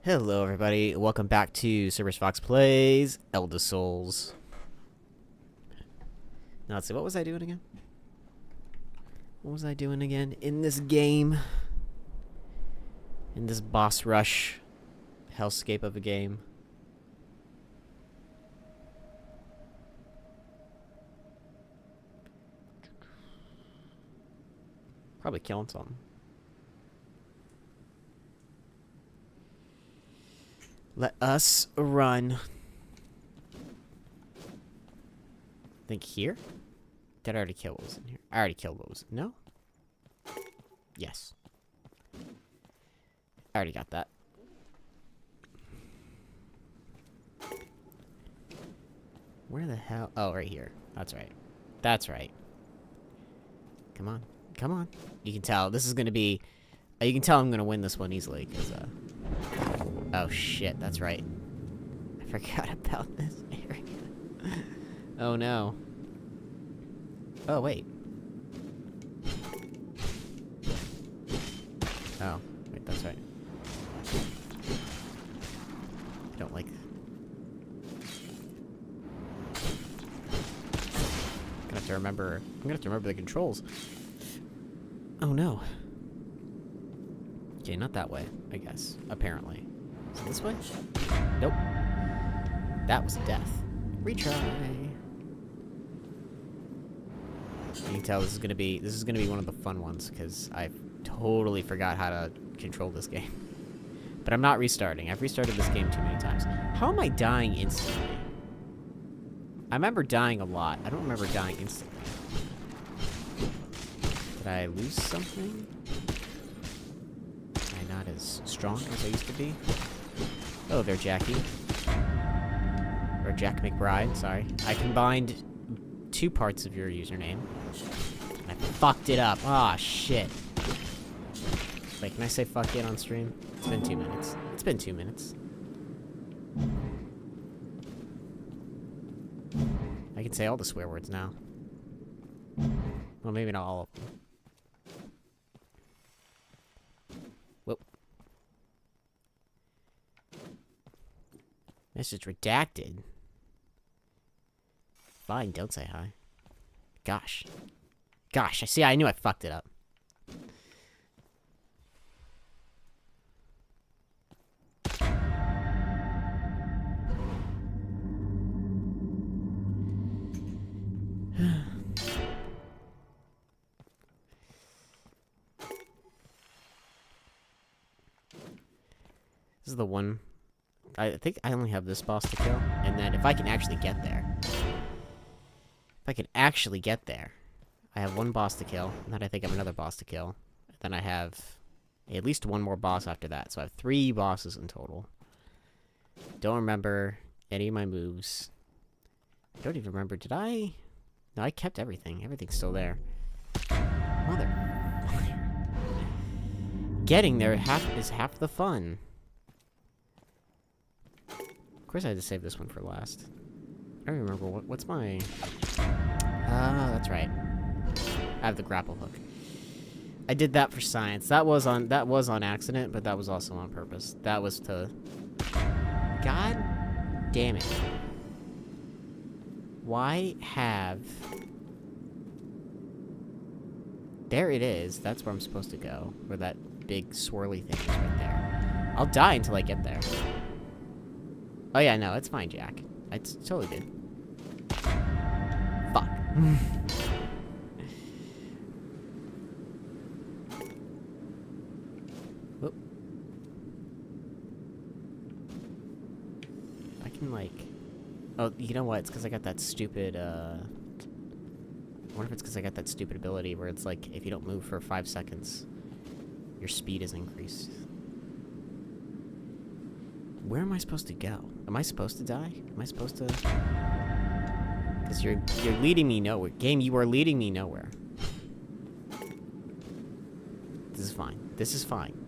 Hello, everybody. Welcome back to CerberusFox Plays Eldest Souls. Now, let's see. What was I doing again? What was I doing again in this game? In this boss rush hellscape of a game? Probably killing something. Let us run. I think here? Did I already kill what was in here? I already killed what was... No? Yes. I already got that. Where the hell? Oh, right here. That's right. That's right. Come on. Come on. You can tell. This is going to be... You can tell I'm going to win this one easily, because, Oh, shit. That's right. I forgot about this area. Oh, no. Oh, wait. Oh, wait, that's right. I don't like... I'm gonna have to remember the controls. Oh, no. Okay, not that way, I guess. Apparently. Is it this way? Nope. That was death. Retry. You can tell this is gonna be one of the fun ones because I totally forgot how to control this game. But I'm not restarting. I've restarted this game too many times. How am I dying instantly? I remember dying a lot. I don't remember dying instantly. Did I lose something? Am I not as strong as I used to be? Oh, there, Jackie. Or Jack McBride, sorry. I combined 2 parts of your username. I fucked it up. Aw, shit. Wait, can I say fuck it on stream? It's been 2 minutes. It's been 2 minutes. I can say all the swear words now. Well, maybe not all of them. Whoop. Message redacted. Fine, don't say hi. Gosh. Gosh, I knew I fucked it up. This is the one... I think I only have this boss to kill, and then if I can actually get there... I have 1 boss to kill, and then I think I have another boss to kill. Then I have at least 1 more boss after that, so I have 3 bosses in total. Don't remember any of my moves. I don't even remember, did I... No, I kept everything. Everything's still there. Mother... Getting there is half the fun. Of course I had to save this one for last. I don't remember what's my... that's right. I have the grapple hook. I did that for science. That was on accident, but that was also on purpose. That was to... God damn it. Why have... There it is. That's where I'm supposed to go. Where that big swirly thing is right there. I'll die until I get there. Oh yeah, no, it's fine, Jack. It's totally good. Fuck. Whoop. I can, like... Oh, you know what? It's because I got that stupid, I wonder if it's because I got that stupid ability where it's like, if you don't move for 5 seconds, your speed is increased. Where am I supposed to go? Am I supposed to die? Am I supposed to... Because you're leading me nowhere. Game, you are leading me nowhere. This is fine. This is fine.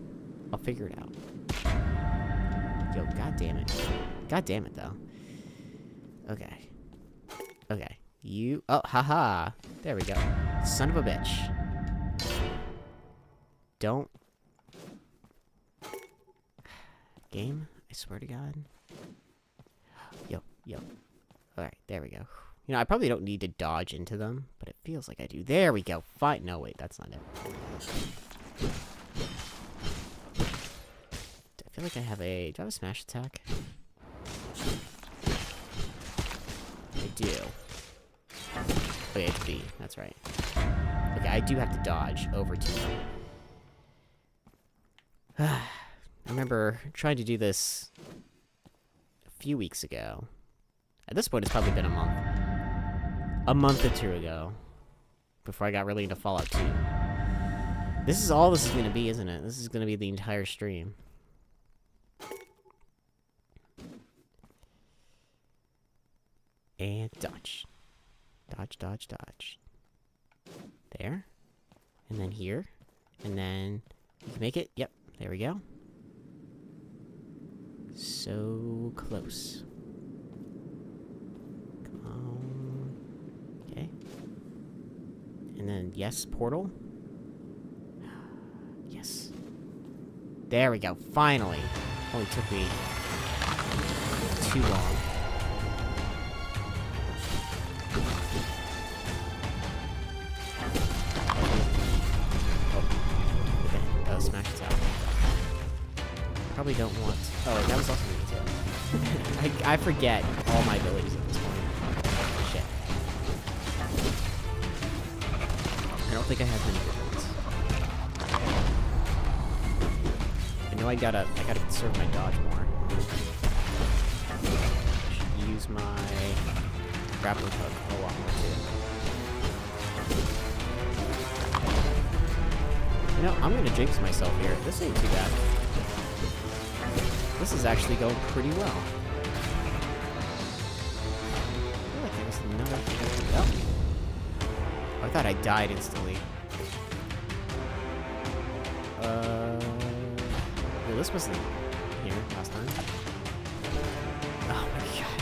I'll figure it out. Yo, god damn it. God damn it, though. Okay. Okay. You... Oh, haha. There we go. Son of a bitch. Don't... Game? I swear to God. Yo. Alright, there we go. You know, I probably don't need to dodge into them, but it feels like I do. There we go. Fight. No, wait, that's not it. I feel like I have a... Do I have a smash attack? I do. Oh yeah, it's B. That's right. Okay, I do have to dodge over to them. I remember trying to do this a few weeks ago. At this point, it's probably been a month. A month or two ago. Before I got really into Fallout 2. This is all this is going to be, isn't it? This is going to be the entire stream. And dodge. Dodge. There. And then here. And then... You can make it? Yep. There we go. So close. Come on. Okay. And then, yes, portal. Yes. There we go. Finally. Only took me too long. Smash attack. Probably don't want... Oh, wait, that was also me too. I forget all my abilities at this point. Shit. I don't think I have many good ones. I know I gotta conserve my dodge more. I should use my grappling hook a lot more too. You know, I'm gonna jinx myself here. This ain't too bad. This is actually going pretty well. I feel like there was another thing. Oh, I thought I died instantly. Well, this wasn't here last time. Oh my god.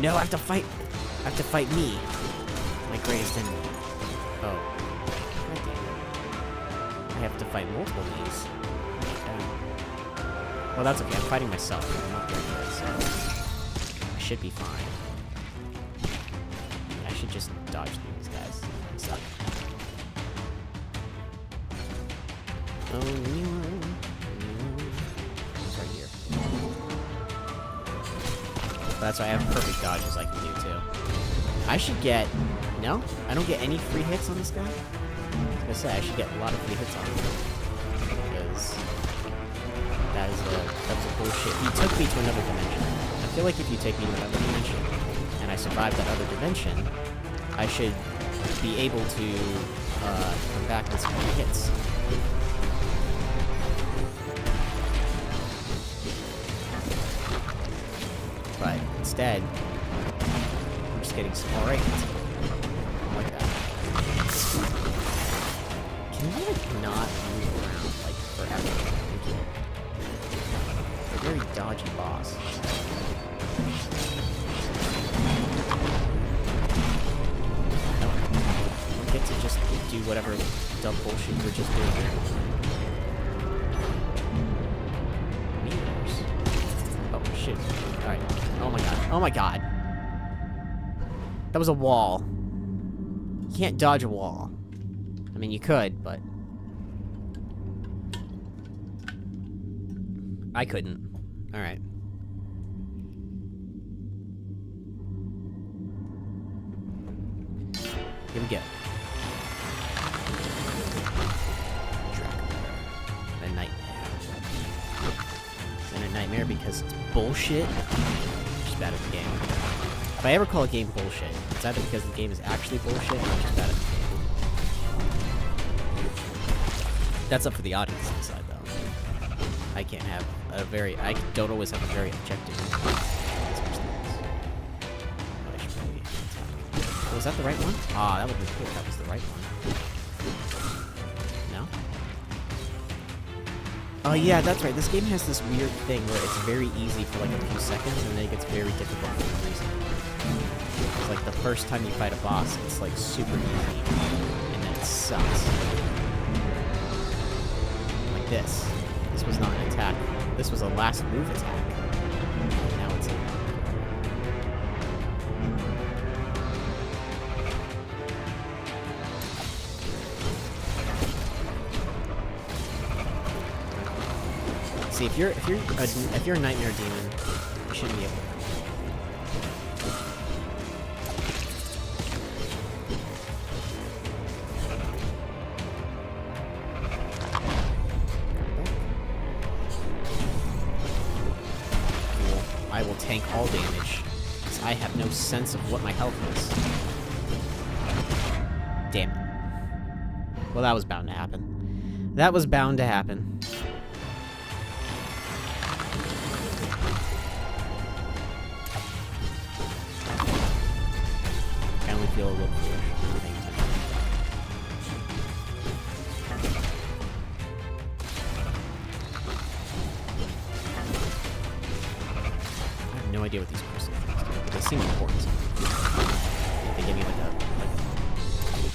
No, I have to fight. I have to fight me. My greatest enemy. Oh. I have to fight multiple of these. Well, that's okay. I'm fighting myself. I'm not very good, so I should be fine. I should just dodge these guys. They suck. Oh, it's right here. That's why I have perfect dodges I can do too. I should get... No? I don't get any free hits on this guy? I was gonna say, I should get a lot of free hits on him. Because that was a bullshit. He took me to another dimension. I feel like if you take me to another dimension, and I survive that other dimension, I should be able to come back with some free hits. But instead, I'm just getting some more hits. Like that. Can you, like, not move around, like, forever? Thank you. It's a very dodgy boss. I don't get to just do whatever dumb bullshit we're just doing here. Meters. Oh, shit. Alright. Oh my god. Oh my god. That was a wall. You can't dodge a wall. I mean, you could, but... I couldn't. Alright. Here we go. A nightmare. And a nightmare because it's bullshit. Just bad at the game. If I ever call a game bullshit, it's either because the game is actually bullshit or I'm just bad at the game. That's up for the audience to decide, though. I can't have a very... I don't always have a very objective... Was that the right one? Ah, that would be cool if that was the right one. No? Oh, yeah, that's right. This game has this weird thing where it's very easy for, like, a few seconds, and then it gets very difficult for no reason. It's like the first time you fight a boss, it's, like, super easy, and then it sucks. Like this. This was not an attack This was a last move attack. Now it's a... See, if you're a nightmare demon, you shouldn't be able to. I will tank all damage, because I have no sense of what my health is. Damn it. Well, that was bound to happen. That was bound to happen. I only feel a little foolish. No idea what these personal things do, but they seem important. They give me like a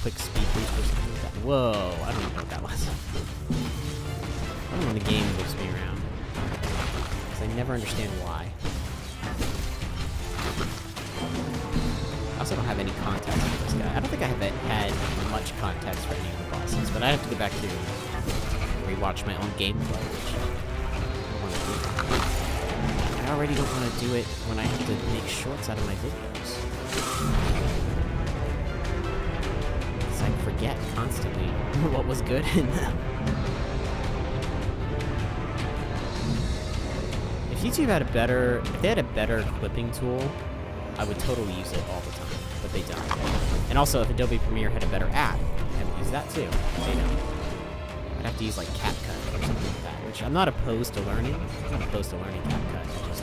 quick speed boost or something like that. Whoa, I don't even know what that was. I don't know when the game moves me around. Because I never understand why. I also don't have any context for this guy. I don't think I have had much context for any of the bosses, but I have to go back to rewatch my own gameplay, which I don't want to do. I already don't want to do it when I have to make shorts out of my videos. Because I forget constantly what was good in them. If YouTube had if they had a better clipping tool, I would totally use it all the time, but they don't. And also, if Adobe Premiere had a better app, I would use that too. They don't. I'd have to use like CapCut or something like that, which I'm not opposed to learning. I'm not opposed to learning CapCut. I just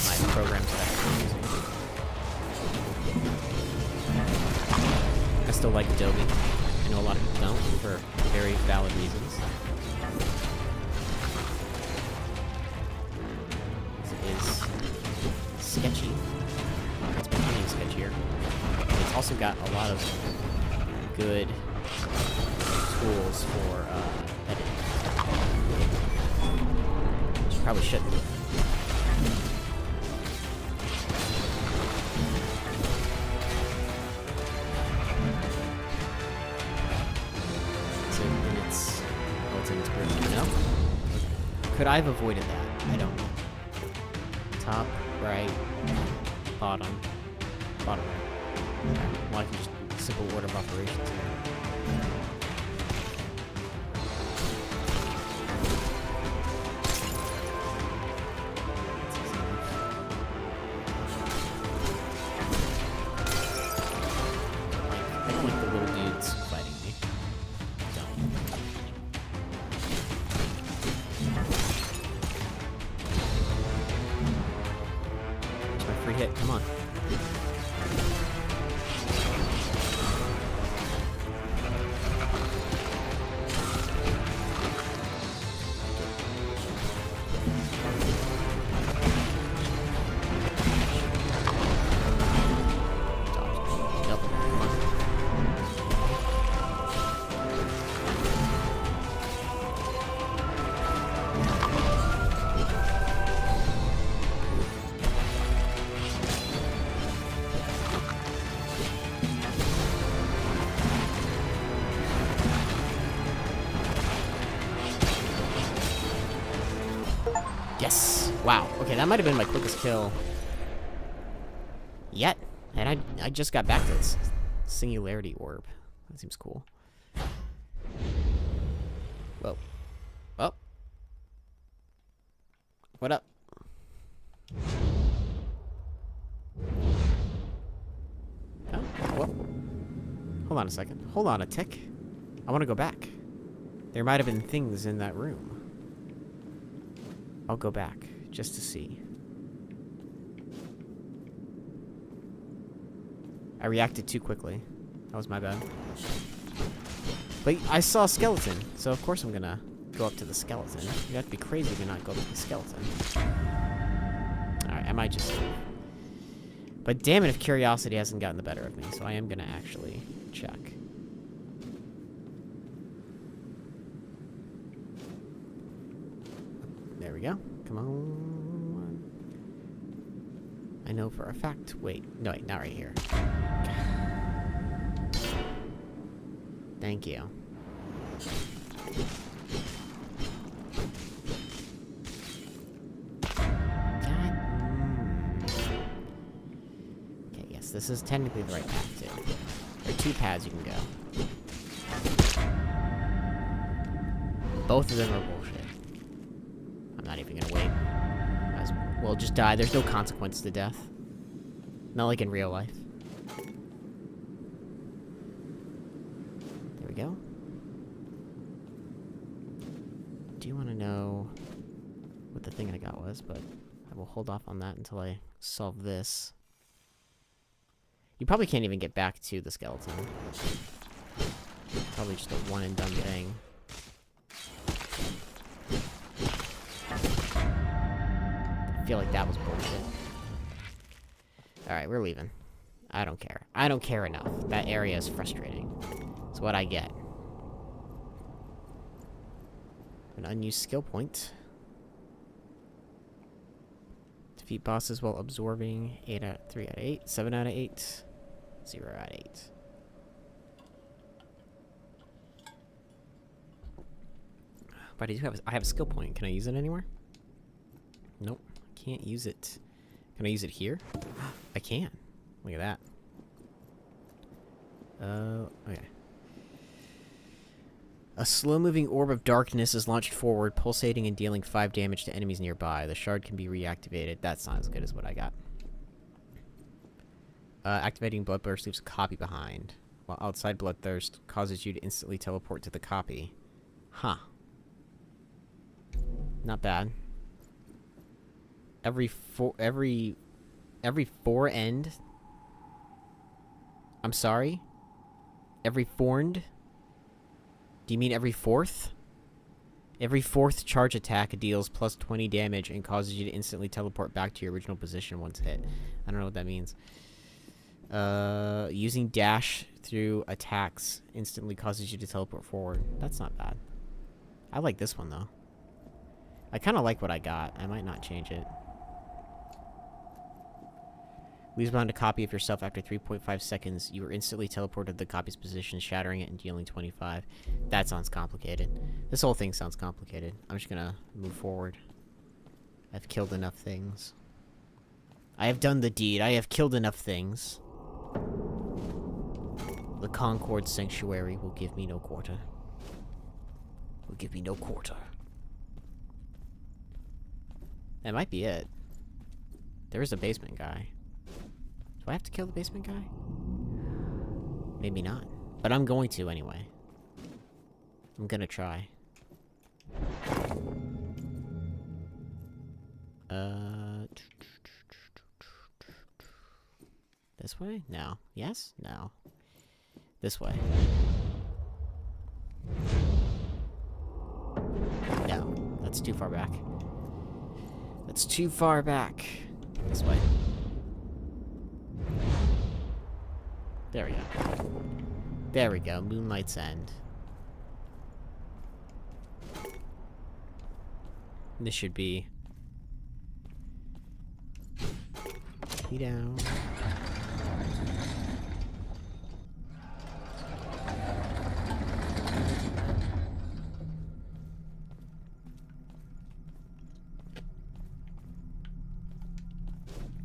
my programs that I'm using. I still like Adobe. I know a lot of people don't for very valid reasons. It is sketchy. It's becoming sketchier. It's also got a lot of good tools for editing. Which probably shouldn't do. No? Could I have avoided that? I don't know. Top, right, bottom, bottom right. Okay. Well, I can just simple order of operations here. I don't like the little dudes fighting me. Don't. Free hit, come on. Nope, come on. Yes! Wow. Okay, that might have been my quickest kill yet. And I just got back to this singularity orb. That seems cool. Whoa. Oh. What up? Oh, whoa. Hold on a second. Hold on a tick. I want to go back. There might have been things in that room. I'll go back, just to see. I reacted too quickly. That was my bad. But I saw a skeleton, so of course I'm gonna go up to the skeleton. You have to be crazy to not go up to the skeleton. Alright, I might just leave. But damn it if curiosity hasn't gotten the better of me, so I am gonna actually check. There we go. Come on. I know for a fact. Wait. No, wait. Not right here. Thank you. Okay, yes. This is technically the right path, too. There are 2 paths you can go. Both of them are bullshit. I'm not even gonna wait. Might as well just die. There's no consequence to death. Not like in real life. There we go. Do you want to know what the thing I got was, but I will hold off on that until I solve this. You probably can't even get back to the skeleton. Probably just a one and done thing. I feel like that was bullshit. Alright, we're leaving. I don't care. I don't care enough. That area is frustrating. It's what I get. An unused skill point. Defeat bosses while absorbing 3 out of 8, 7 out of 8, 0 out of 8. But I have a skill point. Can I use it anywhere? Nope. Can't use it. Can I use it here? I can. Look at that. Okay. A slow-moving orb of darkness is launched forward, pulsating and dealing 5 damage to enemies nearby. The shard can be reactivated. That's not as good as what I got. Activating Bloodthirst leaves a copy behind, while outside Bloodthirst causes you to instantly teleport to the copy. Huh. Not bad. Every 4 end. I'm sorry? Every forend? Do you mean every 4th? Every 4th charge attack deals plus 20 damage and causes you to instantly teleport back to your original position once hit. I don't know what that means. Using dash through attacks instantly causes you to teleport forward. That's not bad. I like this one, though. I kind of like what I got. I might not change it. Leaves behind a copy of yourself after 3.5 seconds. You are instantly teleported to the copy's position, shattering it and dealing 25. That sounds complicated. This whole thing sounds complicated. I'm just gonna move forward. I've killed enough things. I have done the deed. I have killed enough things. The Concord Sanctuary will give me no quarter. Will give me no quarter. That might be it. There is a basement guy. Do I have to kill the basement guy? Maybe not. But I'm going to anyway. I'm gonna try. This way? No. Yes? No. This way. No. That's too far back. That's too far back. This way. There we go. There we go. Moonlight's End. This should be... Key down.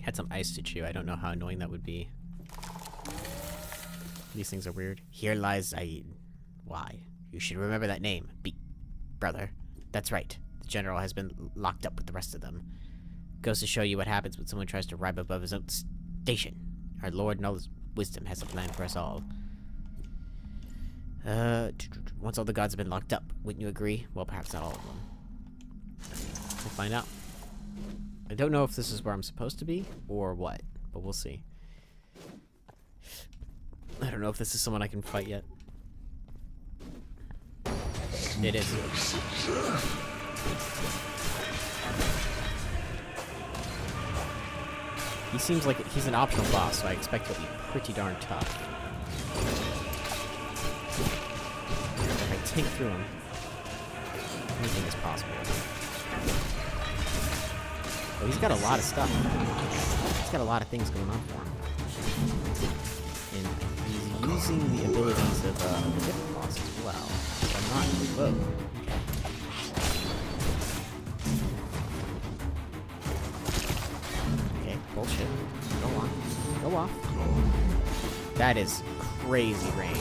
Had some ice to chew. I don't know how annoying that would be. These things are weird. Here lies Zaid. Why? You should remember that name. Brother. That's right. The general has been locked up with the rest of them. Goes to show you what happens when someone tries to rise above his own station. Our Lord in all his wisdom has a plan for us all. Once all the gods have been locked up, wouldn't you agree? Well, perhaps not all of them. We'll find out. I don't know if this is where I'm supposed to be, or what, but we'll see. I don't know if this is someone I can fight yet. It is. He seems like he's an optional boss, so I expect he'll be pretty darn tough. If I take through him, anything is possible. Oh, he's got a lot of stuff. He's got a lot of things going on for him. And he's using the abilities of the different boss as well. So I'm not... Whoa. Okay. Okay, bullshit. Go on. Go off. That is crazy range.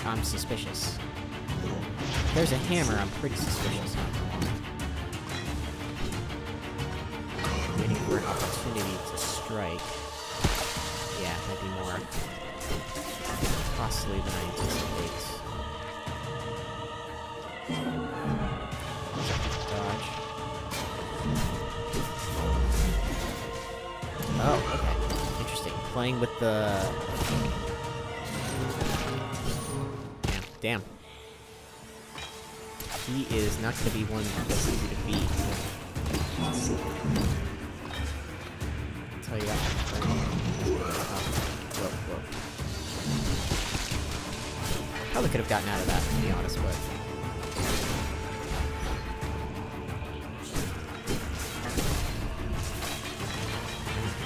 I'm suspicious. There's a hammer, I'm pretty suspicious. Waiting for an opportunity to strike. Yeah, that'd be more costly than I anticipate. Dodge. Oh, okay. Interesting. Playing with the... Damn. He is not going to be one that's easy to beat. I'll tell you that. Whoa, whoa. Probably could have gotten out of that, to be honest, but...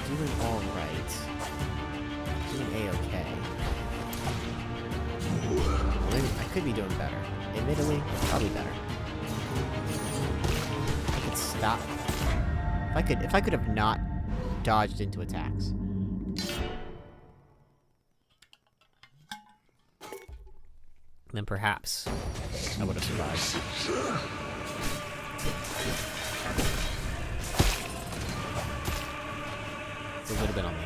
Doing alright. Doing A-okay. I could be doing better. Admittedly, probably better. I could stop. If I could have not dodged into attacks. Then perhaps I would have survived. It's a little bit on me.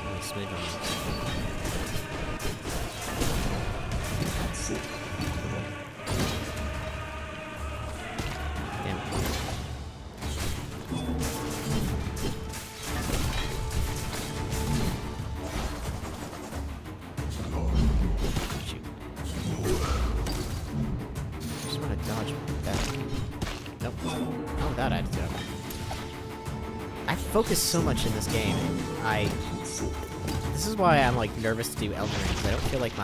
Only a smidge on me. Damn. Shoot. Just want to dodge that. Nope. Not without attitude. I focus so much in this game, and this is why I'm like nervous to do Elden Ring, because I don't feel like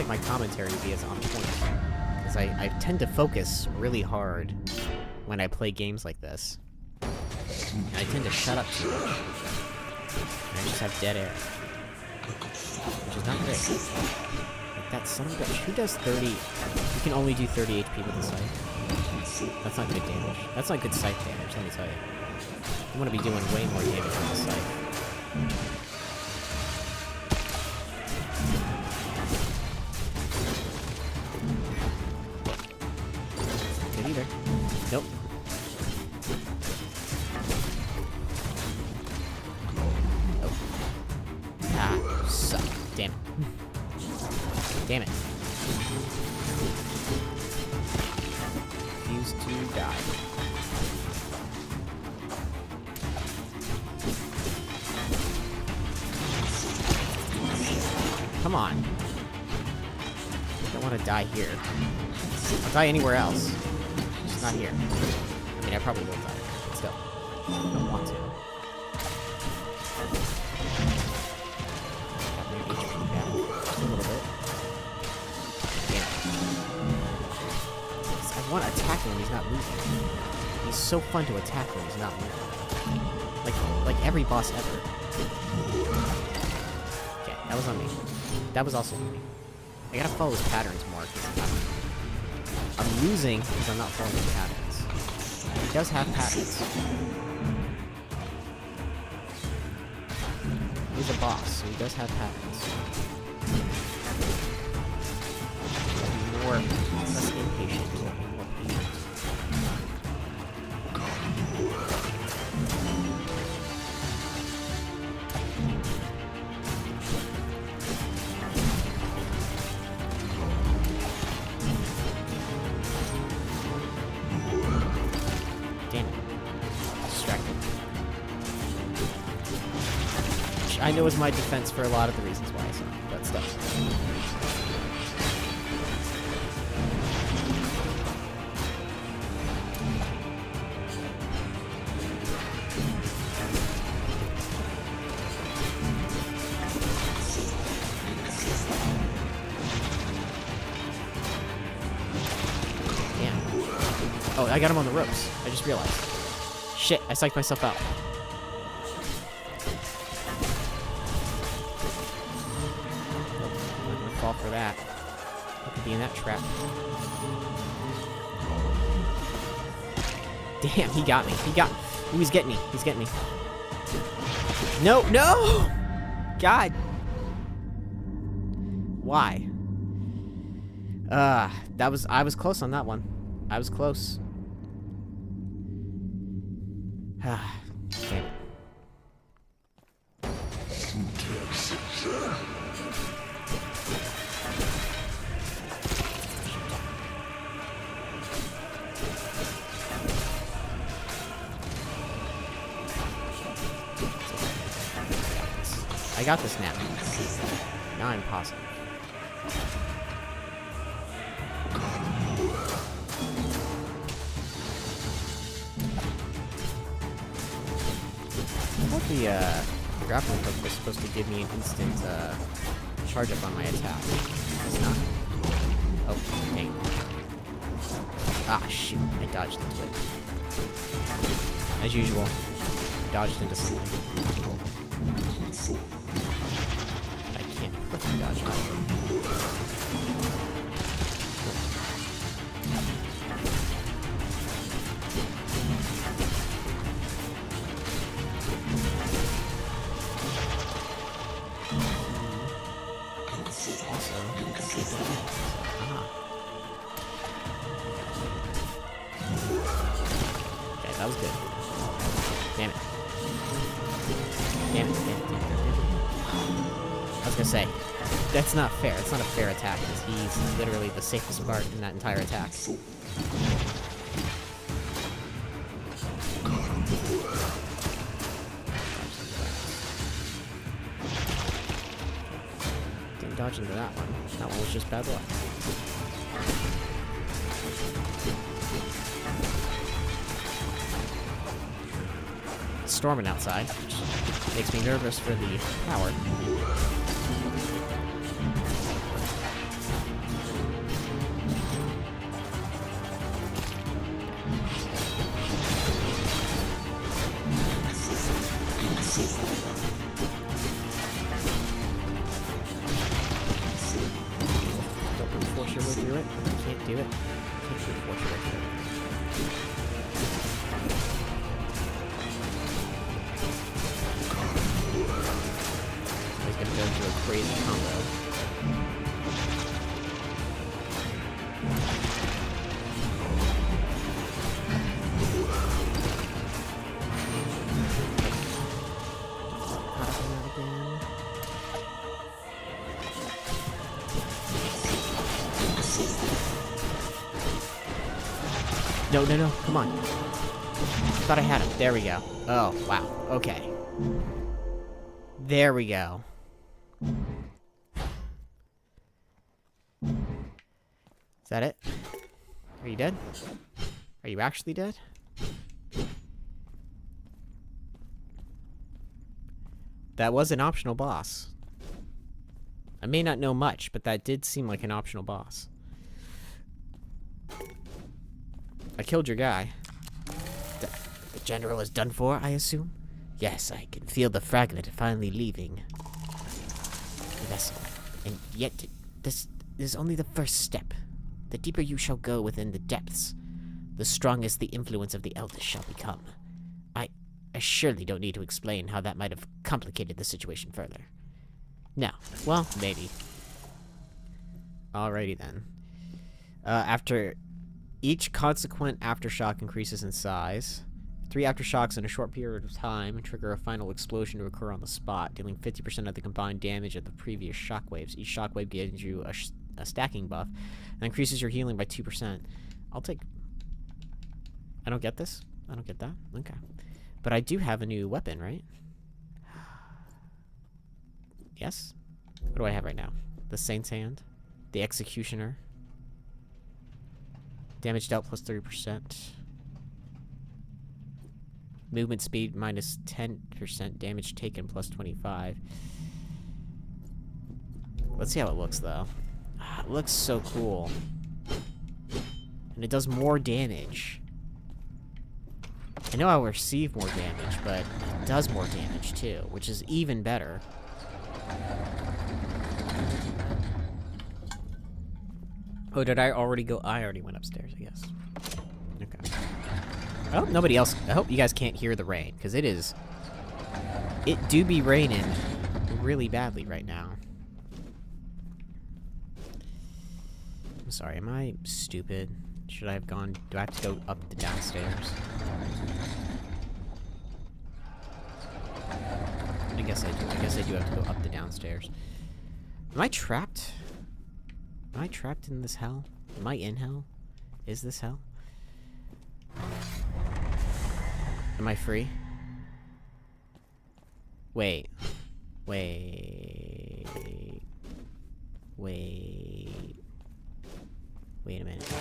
my commentary would be as on point. Because I tend to focus really hard when I play games like this. And I tend to shut up too much. And I just have dead air. Which is not great. Like that son of a bitch. Who does 30... You can only do 30 HP with the scythe. That's not good damage. That's not good scythe damage, let me tell you. You want to be doing way more damage with the scythe. Either. Nope. Oh. Ah, suck. Damn it. Damn it. Refuse to die. Come on. I don't want to die here. I'll die anywhere else. Not here. I mean, I probably will die, but still. I don't want to. Got my HP down just a little bit. Damn. I want to attack him when he's not moving. He's so fun to attack when he's not moving. Like every boss ever. Okay, that was on me. That was also on me. I gotta follow his patterns more, because I'm losing because I'm not following his patterns. He does have patterns. He's a boss, so he does have patterns. More, less impatient, more patient. I know is my defense for a lot of the reasons why I suck, but still. Oh, I got him on the ropes. I just realized. Shit, I psyched myself out. Nope, I'm not gonna fall for that. I could be in that trap. Damn, he got me. He was getting me. He's getting me. No, no! God. Why? I was close on that one. I was close. Damn it. I got this now. Now I'm positive. I thought the grappling hook was supposed to give me an instant charge up on my attack. It's not. Oh, dang. Ah, shoot. I dodged into it. As usual. Dodged into something. I can't perfectly dodge it. Okay, that was good. Damn it. Damn it, damn it, damn it. I was gonna say, that's not fair. It's not a fair attack, because he's literally the safest part in that entire attack. Didn't dodge into that one. That one was just bad luck. It's storming outside, which makes me nervous for the power. Don't brute force your way through it. You can't do it. You can't brute force your way through it. He's gonna go into a crazy combo. No, no, no, come on. Thought I had him. There we go. Oh, wow. Okay. There we go. Is that it? Are you dead? Are you actually dead? That was an optional boss. I may not know much, but that did seem like an optional boss. I killed your guy. The general is done for, I assume? Yes, I can feel the fragment finally leaving the vessel. And yet, this is only the first step. The deeper you shall go within the depths, the strongest the influence of the Eldest shall become. I surely don't need to explain how that might have complicated the situation further. No. Well, maybe. Alrighty then. After each consequent aftershock increases in size, 3 aftershocks in a short period of time trigger a final explosion to occur on the spot, dealing 50% of the combined damage of the previous shockwaves. Each shockwave gives you a stacking buff and increases your healing by 2%. I'll take... I don't get this? I don't get that? Okay. But I do have a new weapon, right? Yes? What do I have right now? The Saint's Hand? The Executioner? Damage dealt plus 30%. Movement speed minus 10%. Damage taken plus 25. Let's see how it looks, though. It looks so cool. And it does more damage. I know I'll receive more damage, but it does more damage too, which is even better. Oh, did I already go? I already went upstairs, I guess. Okay. Oh, nobody else. I hope you guys can't hear the rain, because it is... It do be raining really badly right now. I'm sorry, am I stupid? Should I have gone... Do I have to go up the downstairs? I guess I do. I guess I do have to go up the downstairs. Am I trapped? Am I trapped in this hell? Am I in hell? Is this hell? Am I free? Wait. Wait. Wait. Wait a minute.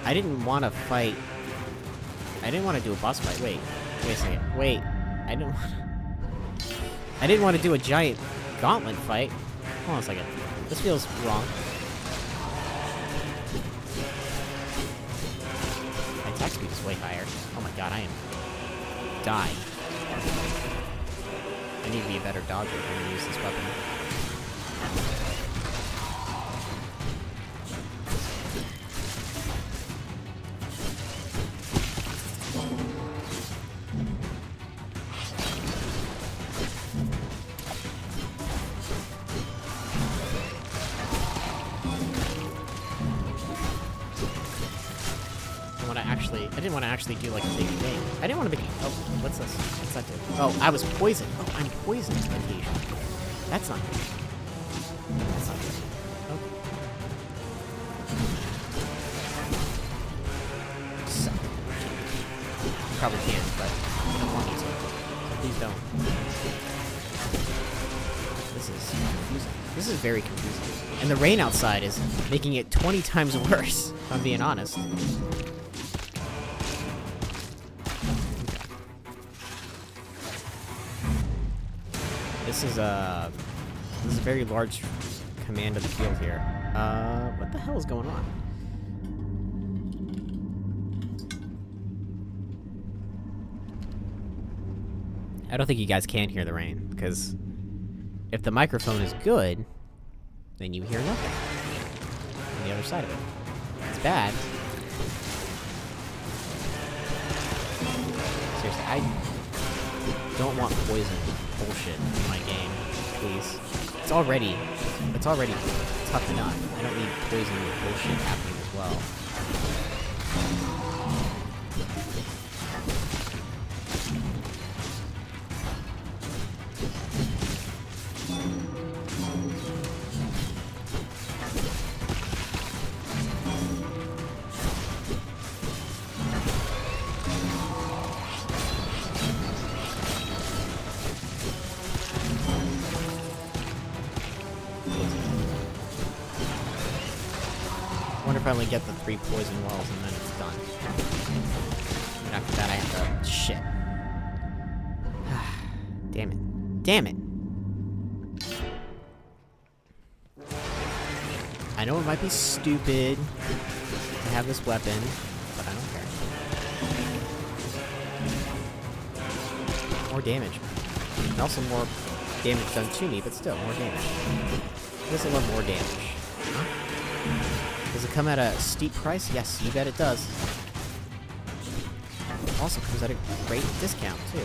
I didn't want to fight... I didn't want to do a boss fight. Wait. Wait a second. Wait. I didn't want to do a giant gauntlet fight. Hold on a second. This feels wrong. My attack speed is way higher. Oh my god, I am dying. I need to be a better dodger when I use this weapon. I didn't want to actually do like a big thing. I didn't want to be. Oh, what's this? What's that do? Oh, I was poisoned. Oh, I'm poisoned occasionally. That's not good. That's not good. Okay. So, you probably can, but I don't want you to. So please don't. This is confusing. This is very confusing. And the rain outside is making it 20 times worse, if I'm being honest. This is a very large command of the field here. What the hell is going on? I don't think you guys can hear the rain, because if the microphone is good, then you hear nothing on the other side of it. It's bad. Seriously, I don't want poison bullshit in my game, please. It's already tough enough. I don't need poison bullshit happening as well. I wonder if I only get the 3 poison wells and then it's done. And after that I have to... Shit. Damn it. Damn it! I know it might be stupid to have this weapon, but I don't care. More damage. And also more damage done to me, but still, more damage. I guess I want more damage. Huh? Does it come at a steep price? Yes, you bet it does. Also comes at a great discount, too. I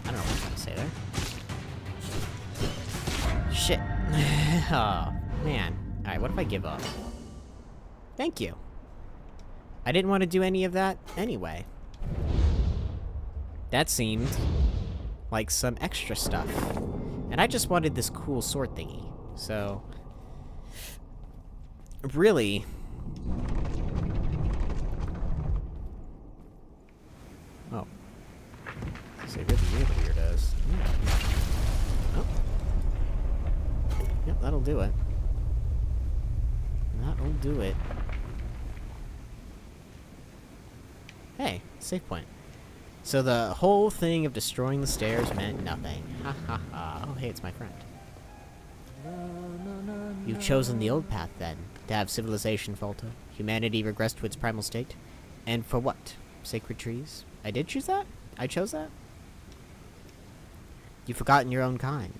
don't know what I'm trying to say there. Shit. Oh, man. Alright, what if I give up? Thank you. I didn't want to do any of that anyway. That seemed like some extra stuff. And I just wanted this cool sword thingy. So... really... Oh. Say really weird as. Oh. Yep, that'll do it. That'll do it. Hey, save point. So the whole thing of destroying the stairs meant nothing. Ha ha ha. Oh, hey, it's my friend. You've chosen the old path, then, to have civilization falter. Humanity regress to its primal state. And for what? Sacred trees. I did choose that? I chose that? You've forgotten your own kind.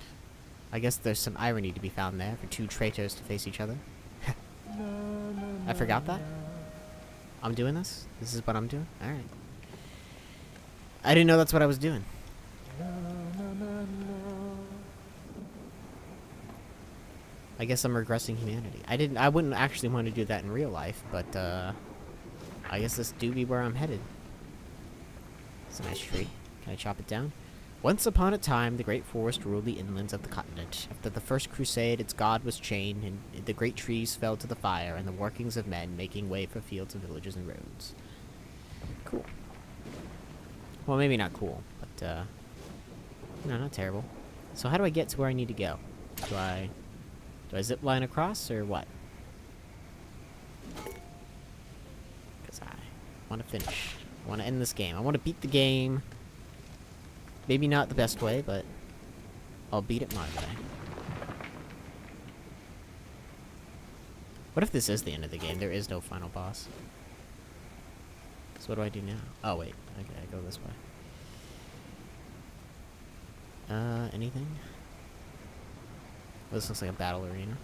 I guess there's some irony to be found there for two traitors to face each other. I forgot that? I'm doing this? This is what I'm doing? Alright. I didn't know that's what I was doing. I guess I'm regressing humanity. I wouldn't actually want to do that in real life, but, I guess this do be where I'm headed. It's a nice tree. Can I chop it down? Once upon a time, the great forest ruled the inlands of the continent. After the first crusade, its god was chained, and the great trees fell to the fire, and the workings of men making way for fields and villages and roads. Cool. Well, maybe not cool, but, no, not terrible. So how do I get to where I need to go? Do I zip line across, or what? Because I want to finish. I want to end this game. I want to beat the game. Maybe not the best way, but I'll beat it my way. What if this is the end of the game? There is no final boss. So what do I do now? Oh, wait. Okay, I go this way. Anything? Well, this looks like a battle arena.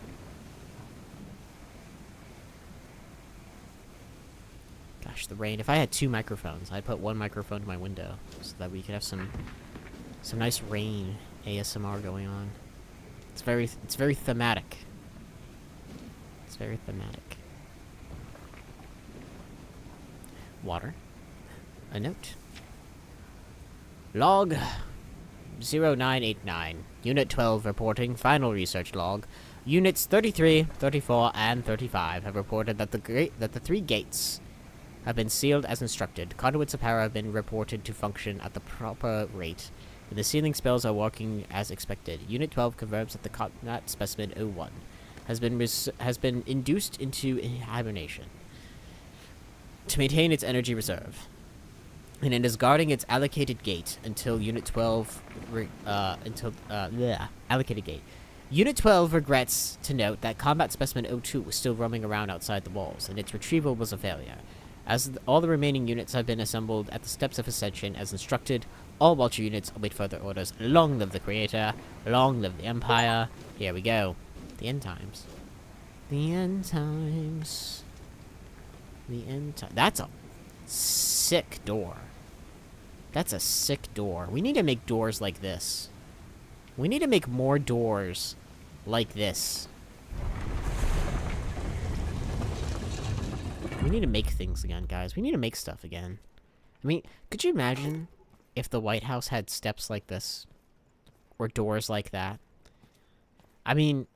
Gosh, the rain. If I had 2 microphones, I'd put 1 microphone to my window so that we could have some nice rain ASMR going on. It's very thematic. It's very thematic. Water. A note. Log 0989. Unit 12 reporting. Final research log. Units 33, 34, and 35 have reported that the 3 gates have been sealed as instructed. Conduits of power have been reported to function at the proper rate, and the sealing spells are working as expected. Unit 12 confirms that the combat specimen 01 has been induced into hibernation to maintain its energy reserve, and it is guarding its allocated gate until Unit 12 allocated gate. Unit 12 regrets to note that combat specimen 02 was still roaming around outside the walls, and its retrieval was a failure. As all the remaining units have been assembled at the steps of Ascension as instructed, all Vulture units await further orders. Long live the Creator, long live the Empire. Here we go. The end times. The end times. The end times. That's a sick door. That's a sick door. We need to make doors like this. We need to make more doors like this. We need to make things again, guys. We need to make stuff again. I mean, could you imagine if the White House had steps like this? Or doors like that? I mean,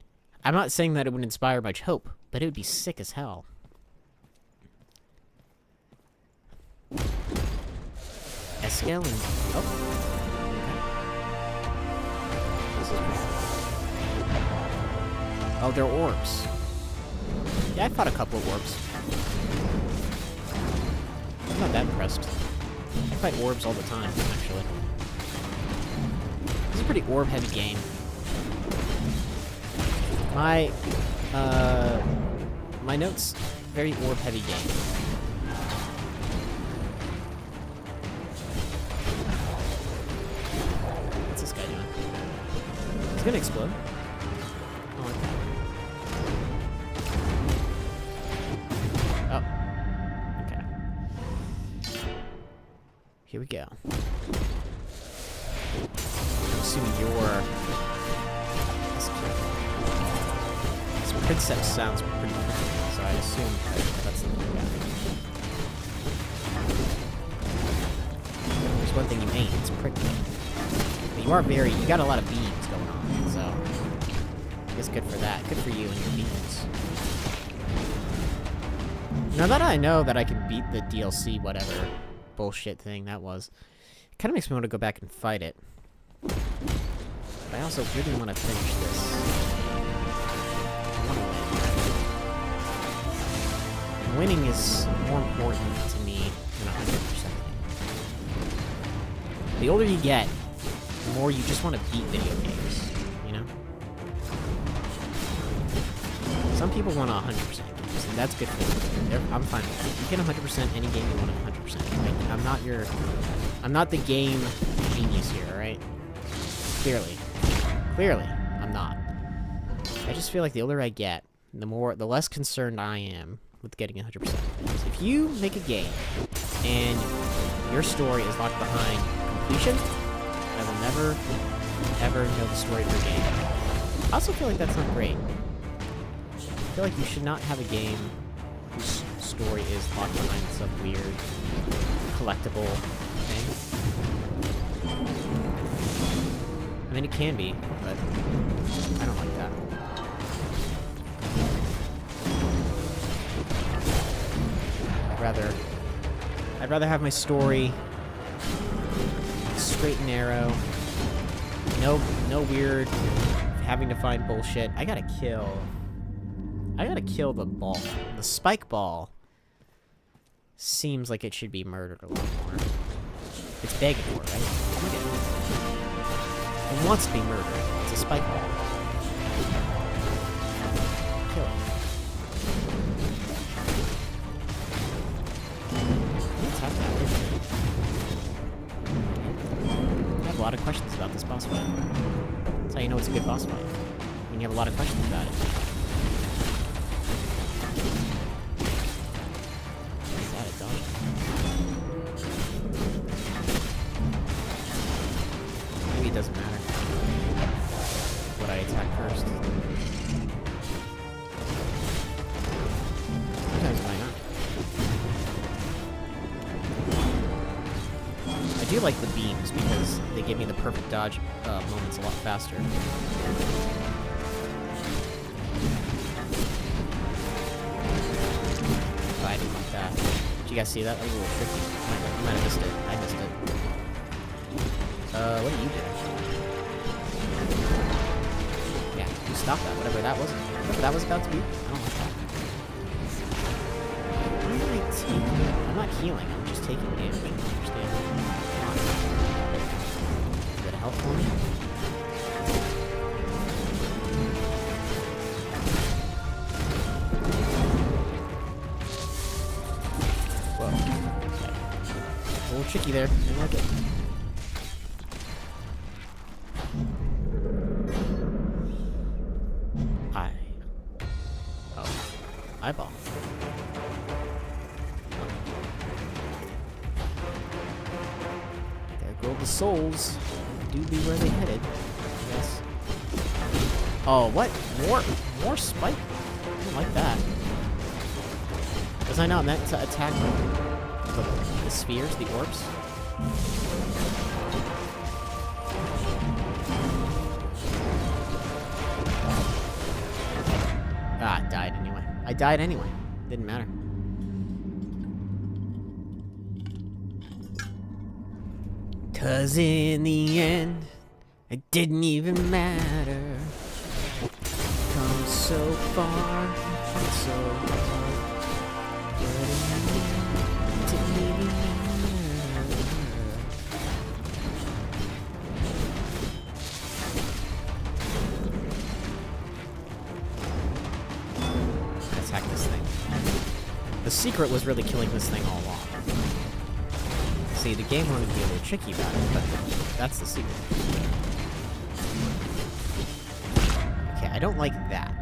I'm not saying that it would inspire much hope, but it would be sick as hell. Escale and... oh. This is pretty... oh, they're orbs. Yeah, I fought a couple of orbs. I'm not that impressed. I fight orbs all the time, actually. This is a pretty orb-heavy game. My notes, very orb-heavy game. What's this guy doing? He's gonna explode. I like that. Oh. Okay. Here we go. I'm assuming you're... this princess sounds pretty pretty, so I assume that's the new guy. There's one thing you ain't, it's pretty. But you are very... you got a lot of beams going on, so... I guess good for that. Good for you and your beams. Now that I know that I can beat the DLC whatever bullshit thing that was, it kind of makes me want to go back and fight it. But I also really want to finish this. I want to win. Winning is more important to me than 100%. The older you get, the more you just want to beat video games, you know? Some people want 100% games. and that's good for me. I'm fine with that. You can 100% any game you want to 100%. Like, I'm not the game genius here, alright? Clearly, I'm not. I just feel like the older I get, the less concerned I am with getting 100%. Because if you make a game and your story is locked behind completion, I will never, ever know the story of your game. I also feel like that's not great. I feel like you should not have a game whose story is locked behind some weird collectible thing. I mean, it can be, but I don't like that. I'd rather have my story straight and narrow. No weird having to find bullshit. I gotta kill the ball. The spike ball seems like it should be murdered a lot more. It's begging for it, right? Look at it. It wants to be murdered. It's a spike ball. Kill it. Attack that way. I have a lot of questions about this boss fight. That's how you know it's a good boss fight. When you have a lot of questions about it. Is that a dodge? Maybe it doesn't matter what I attack first. Sometimes why not? I do like the beams because they give me the perfect dodge moments a lot faster. Oh, I didn't like that. Did you guys see that? That was a little tricky. I might have missed it. I missed it. What did you do? Yeah, you stop that, whatever that was. Whatever that was about to be. I don't like that. Why am I taking? I'm not healing, I'm just taking damage. I don't understand. Come on. Is that a help for me? Whoa. Okay. A little tricky there. Didn't like it. Eyeball. There go the souls. Do be where they headed. Yes. Oh, what? More spike? I don't like that. Was I not meant to attack the spheres, the orbs? Ah, died anyway. I died anyway. Didn't matter. Cause in the end, it didn't even matter. Come so far, come so far. But in the end, it didn't even matter. Attack this thing. The secret was really killing this thing all along. See, the game wanted to be a little tricky about it, but that's the secret. Okay, I don't like that.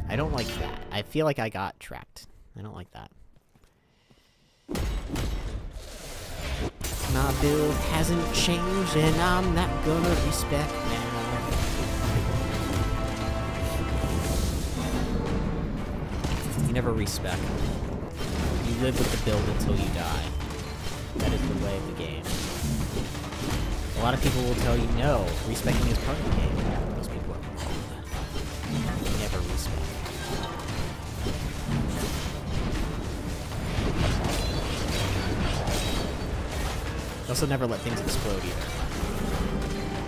I don't like that. I feel like I got trapped. I don't like that. My build hasn't changed, and I'm not gonna respect now. You never respect. You live with the build until you die. That is the way of the game. A lot of people will tell you, no, respecting is part of the game. Those people are wrong. Never respect. Also never let things explode either.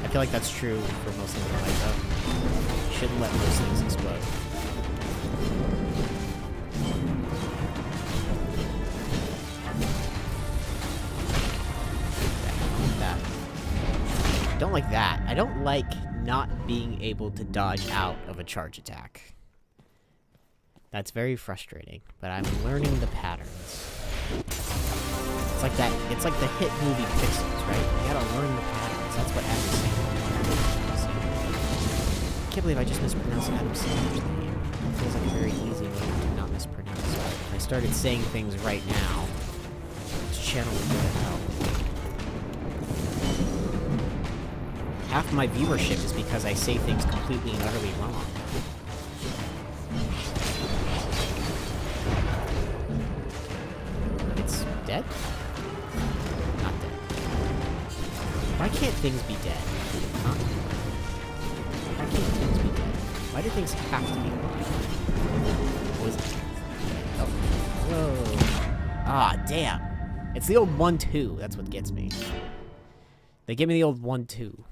I feel like that's true for most things in life, though. You shouldn't let most things explode. I don't like that. I don't like not being able to dodge out of a charge attack. That's very frustrating, but I'm learning the patterns. It's like that. It's like the hit movie Pixels, right? You gotta learn the patterns. That's what Adam Sandler. I can't believe I just mispronounced Adam Sandler's name. It feels like a very easy way to not mispronounce it. If I started saying things right now, this channel would go to hell. Half my viewership is because I say things completely and utterly wrong. It's dead? Not dead. Why can't things be dead? Huh? Why can't things be dead? Why do things have to be alive? What was it? Oh. Whoa. Ah, damn. It's the old 1-2. That's what gets me. They give me the old 1-2.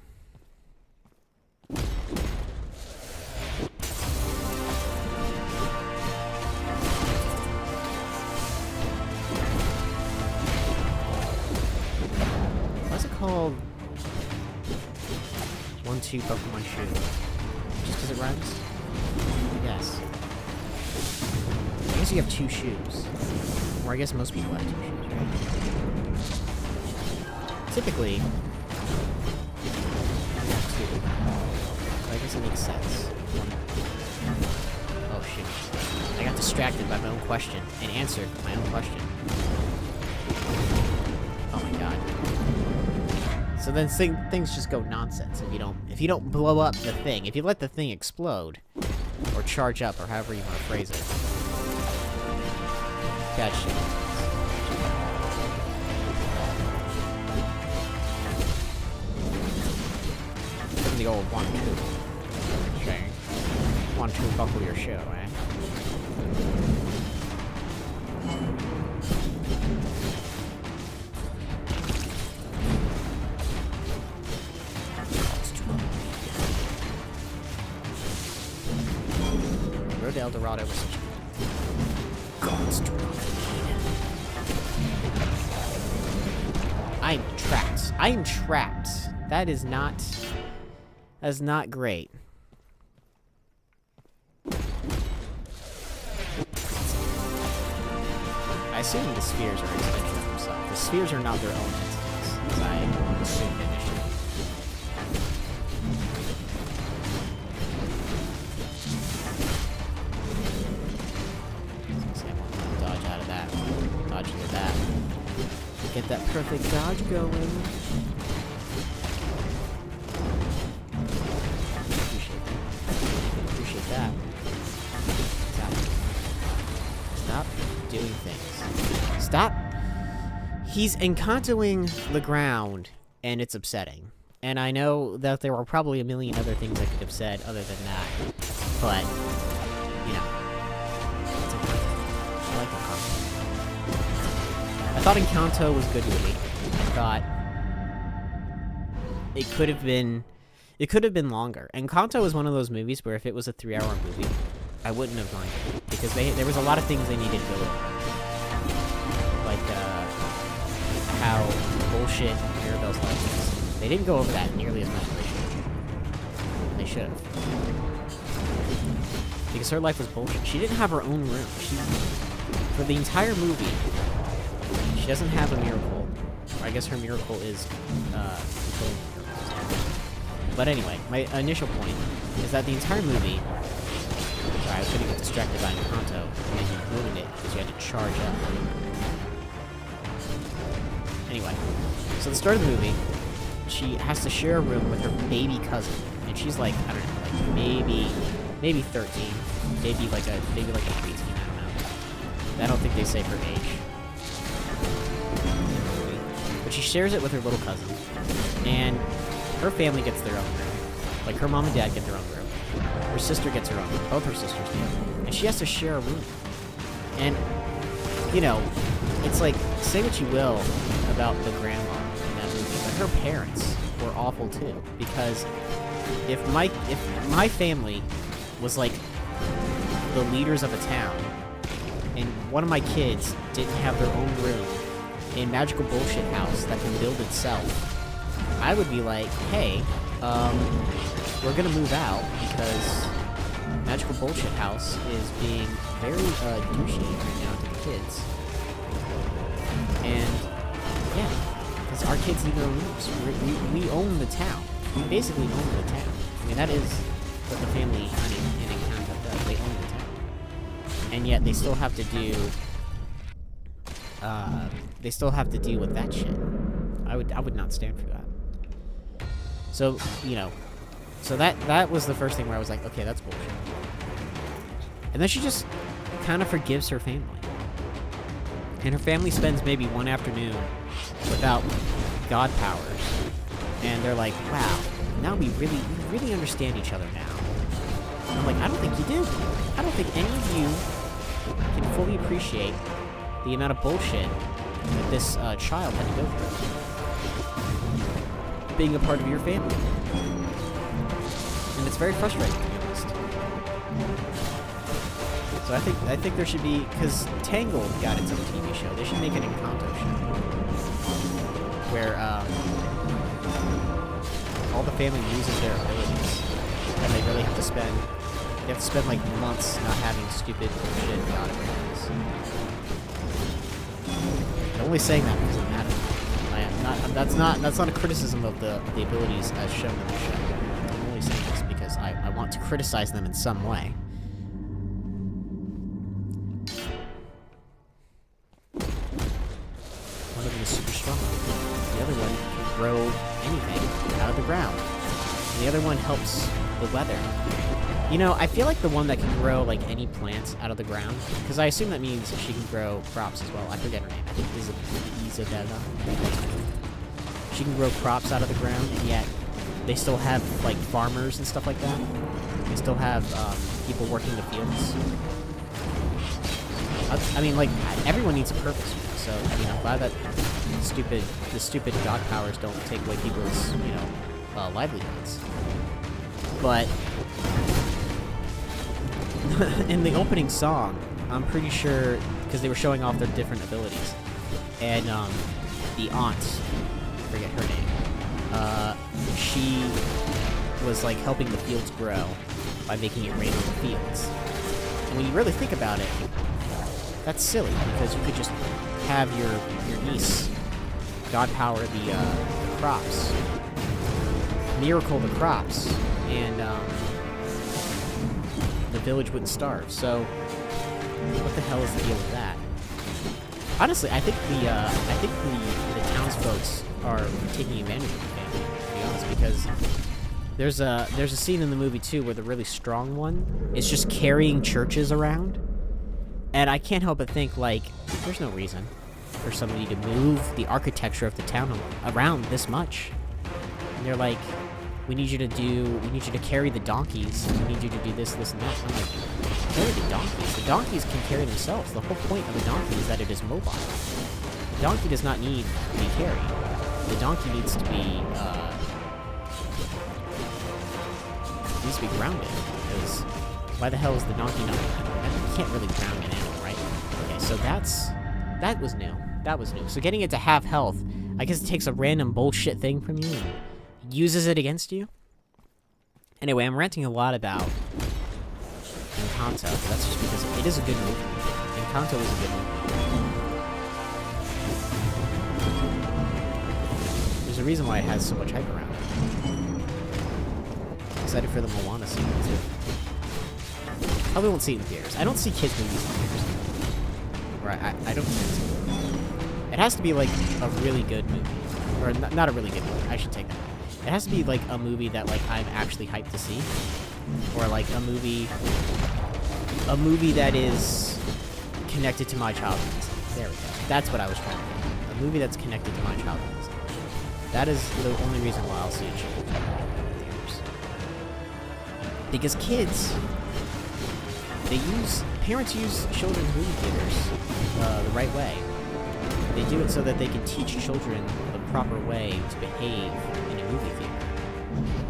What's it called? 1-2 Pokemon shoe. Just because it rhymes? Yes. I guess you have 2 shoes. Or I guess most people have 2 shoes, right? Typically, you have 2. So I guess it makes sense. Oh shoot. I got distracted by my own question and answered my own question. Oh my god. So then things just go nonsense if you don't blow up the thing. If you let the thing explode or charge up or however you want to phrase it. Bad shit. Give me the old 1-2. Okay. 1-2 buckle your shoe, eh? Road to El Dorado was such a God's I'm trapped. I am trapped. That is not great. I assume the spheres are an extension of themselves. The spheres are not their own entities, as I assumed initially. Dodge out of that. Dodge into that. Get that perfect dodge going. Appreciate that. Stop doing things. Stop. He's Encantoing the ground, and it's upsetting. And I know that there were probably a million other things I could have said other than that. But, you know. It's okay. I like Encanto. I thought Encanto was a good movie. I thought it could have been longer. Encanto is one of those movies where if it was a 3-hour movie, I wouldn't have minded it because there was a lot of things they needed to go over, like how bullshit Mirabelle's life is. They didn't go over that nearly as much as they should have, because her life was bullshit. She didn't have her own room. For the entire movie. She doesn't have a miracle. Or I guess her miracle is, but anyway, my initial point is that the entire movie... Sorry, I was gonna get distracted by Encanto, and then you ruined it, because you had to charge up. Anyway, so the start of the movie, she has to share a room with her baby cousin, and she's like, I don't know, like maybe 13, maybe like a preteen, I don't know. I don't think they say her age. But she shares it with her little cousin, and her family gets their own room. Like, her mom and dad get their own room. Her sister gets her own room. Both her sisters do. And she has to share a room. And, you know, it's like, say what you will about the grandma in that movie, but her parents were awful too. Because if my family was like the leaders of a town, and one of my kids didn't have their own room in Magical Bullshit House that can build itself, I would be like, hey, we're gonna move out because Magical Bullshit House is being very douchey right now to the kids. And yeah, because our kids need their rooms. We own the town. We basically own the town. I mean, that is what the family hunting in Encanto does. They own the town. And yet they still have to do with that shit. I would not stand for that. So, you know, so that was the first thing where I was like, okay, that's bullshit. And then she just kind of forgives her family. And her family spends maybe one afternoon without god powers. And they're like, wow, now we really understand each other now. And I'm like, I don't think you do. I don't think any of you can fully appreciate the amount of bullshit that this child had to go through being a part of your family. And it's very frustrating, to be honest. So I think there should be, because Tangled got its own TV show. They should make an Encanto show where all the family uses their abilities, and they really have to spend like months not having stupid bullshit god abilities. I'm only saying that because I'm mad at them. That's not a criticism of the abilities as shown in the show. I'm only saying this because I want to criticize them in some way. One of them is super strong. The other one can grow anything out of the ground. And the other one helps the weather. You know, I feel like the one that can grow, like, any plants out of the ground, because I assume that means she can grow crops as well. I forget her name. I think Isabella. She can grow crops out of the ground, and yet they still have, like, farmers and stuff like that. They still have people working the fields. I mean, like, everyone needs a purpose, so, I mean, I'm glad that the stupid god powers don't take away people's, you know, livelihoods. But in the opening song, I'm pretty sure, because they were showing off their different abilities, and the aunt, I forget her name, she was like helping the fields grow by making it rain on the fields. And when you really think about it, that's silly, because you could just have your niece god power the crops, miracle the crops, and the village wouldn't starve. So what the hell is the deal with that? Honestly, I think the townsfolk are taking advantage of the family, to be honest, because there's a scene in the movie too where the really strong one is just carrying churches around, and I can't help but think, like, there's no reason for somebody to move the architecture of the town around this much. And they're like, we need you to carry the donkeys, we need you to do this, this, and that. I'm like, carry the donkeys? The donkeys can carry themselves. The whole point of a donkey is that it is mobile. The donkey does not need to be carried. The donkey needs to be, grounded, because why the hell is the donkey not? You can't really ground an animal, right? Okay, so that was new. That was new. So getting it to half health, I guess it takes a random bullshit thing from you and uses it against you. Anyway, I'm ranting a lot about Encanto. That's just because it is a good movie. Encanto is a good movie. There's a reason why it has so much hype around it. I'm excited for the Moana sequel too. Probably won't see it in theaters. I don't see kids movies in theaters. Right? I don't think so. It has to be like a really good movie, or not a really good movie. I should take that. It has to be like a movie that like I'm actually hyped to see, or like a movie that is connected to my childhood. There we go. That's what I was trying to do. A movie that's connected to my childhood. That is the only reason why I'll see a child in theaters. Because kids, parents use children's movie theaters the right way. They do it so that they can teach children the proper way to behave in a movie theater.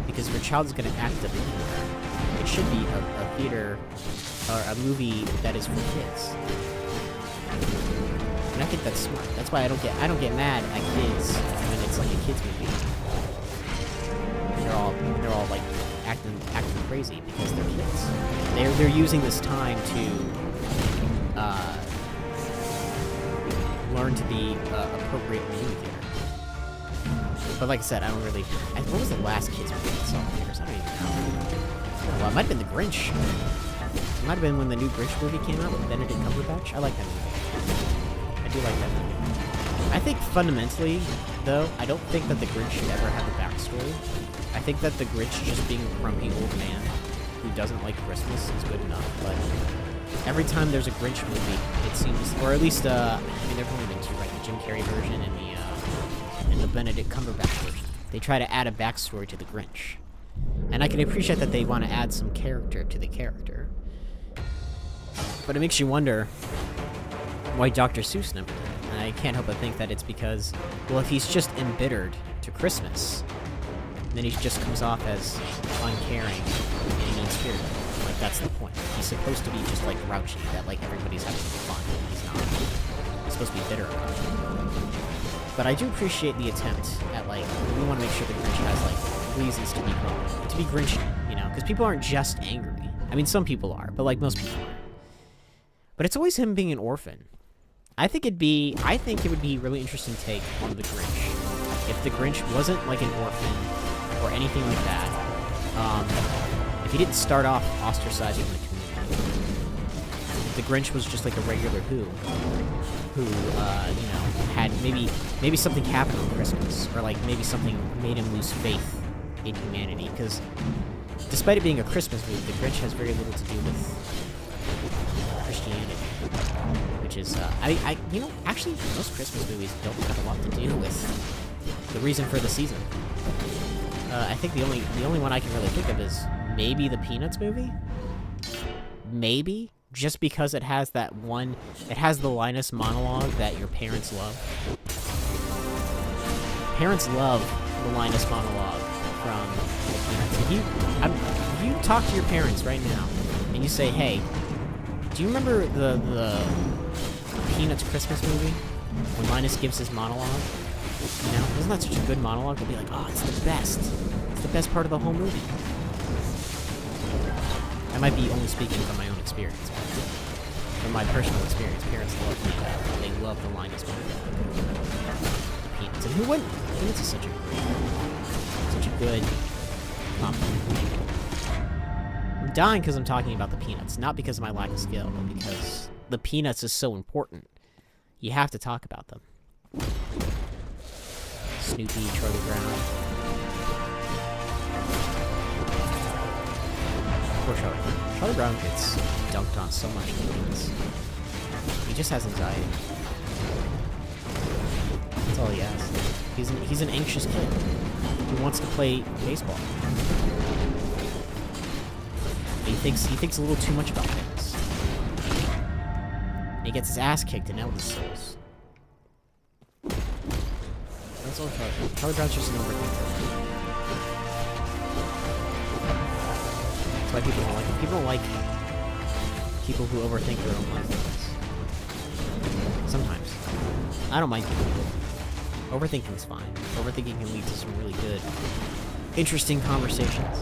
Because if your child is going to act up anywhere, it should be a theater or a movie that is for kids. And I think that's smart. That's why I don't get mad at kids when it's like a kids movie. And they're all like acting crazy because they're kids. They're using this time to learn to be appropriate movie theater. But like I said, I don't really. What was the last kids movie I saw in theaters? I don't even know. Well, it might have been The Grinch. It might have been when the new Grinch movie came out with Benedict Cumberbatch. I like that movie. I do like that movie. I think fundamentally, though, I don't think that the Grinch should ever have a backstory. I think that the Grinch just being a grumpy old man who doesn't like Christmas is good enough. But every time there's a Grinch movie, it seems, or at least, I mean, there've only been two, right? The Jim Carrey version and the Benedict Cumberbatch version. They try to add a backstory to the Grinch. And I can appreciate that they want to add some character to the character. But it makes you wonder why Dr. Seuss never did it. And I can't help but think that it's because, well, if he's just embittered to Christmas, then he just comes off as uncaring and mean-spirited. Like, that's the point. He's supposed to be just, like, grouchy, that, like, everybody's having fun, and he's not. He's supposed to be bitter about it. But I do appreciate the attempt at, like, we want to make sure the Grinch has, like, reasons to be Grinchy, you know? Because people aren't just angry. I mean, some people are, but, like, most people aren't. But it's always him being an orphan. I think it would be a really interesting take on the Grinch. If the Grinch wasn't, like, an orphan or anything like that, if he didn't start off ostracizing the community, if the Grinch was just, like, a regular who, you know, had maybe something happened on Christmas, or like maybe something made him lose faith in humanity. Because despite it being a Christmas movie, the Grinch has very little to do with Christianity, which is you know, actually most Christmas movies don't have a lot to do with the reason for the season. I think the only one I can really think of is maybe the Peanuts movie, maybe. Just because it has that one, it has the Linus monologue that your parents love. Parents love the Linus monologue from the Peanuts. If you talk to your parents right now, and you say, hey, do you remember the Peanuts Christmas movie? When Linus gives his monologue? You know, isn't that such a good monologue? They'll be like, oh, it's the best. It's the best part of the whole movie. I might be only speaking from my own experience, but from my personal experience, parents love Peanuts. They love the Linus Peanuts. And who wouldn't? Peanuts is such a good compliment. I'm dying because I'm talking about the Peanuts, not because of my lack of skill, but because the Peanuts is so important. You have to talk about them. Snoopy, Charlie Brown. Poor Charlie Brown. Charlie Brown gets dunked on so much in movies. He just has anxiety. That's all he has. He's an anxious kid who wants to play baseball. He thinks a little too much about things. And he gets his ass kicked in Eldest Souls. That's all Charlie. Charlie Brown's just an overthinker. That's why people don't like him. People don't like people who overthink their own life. Sometimes. I don't mind people who do. Overthinking's fine. Overthinking can lead to some really good, interesting conversations.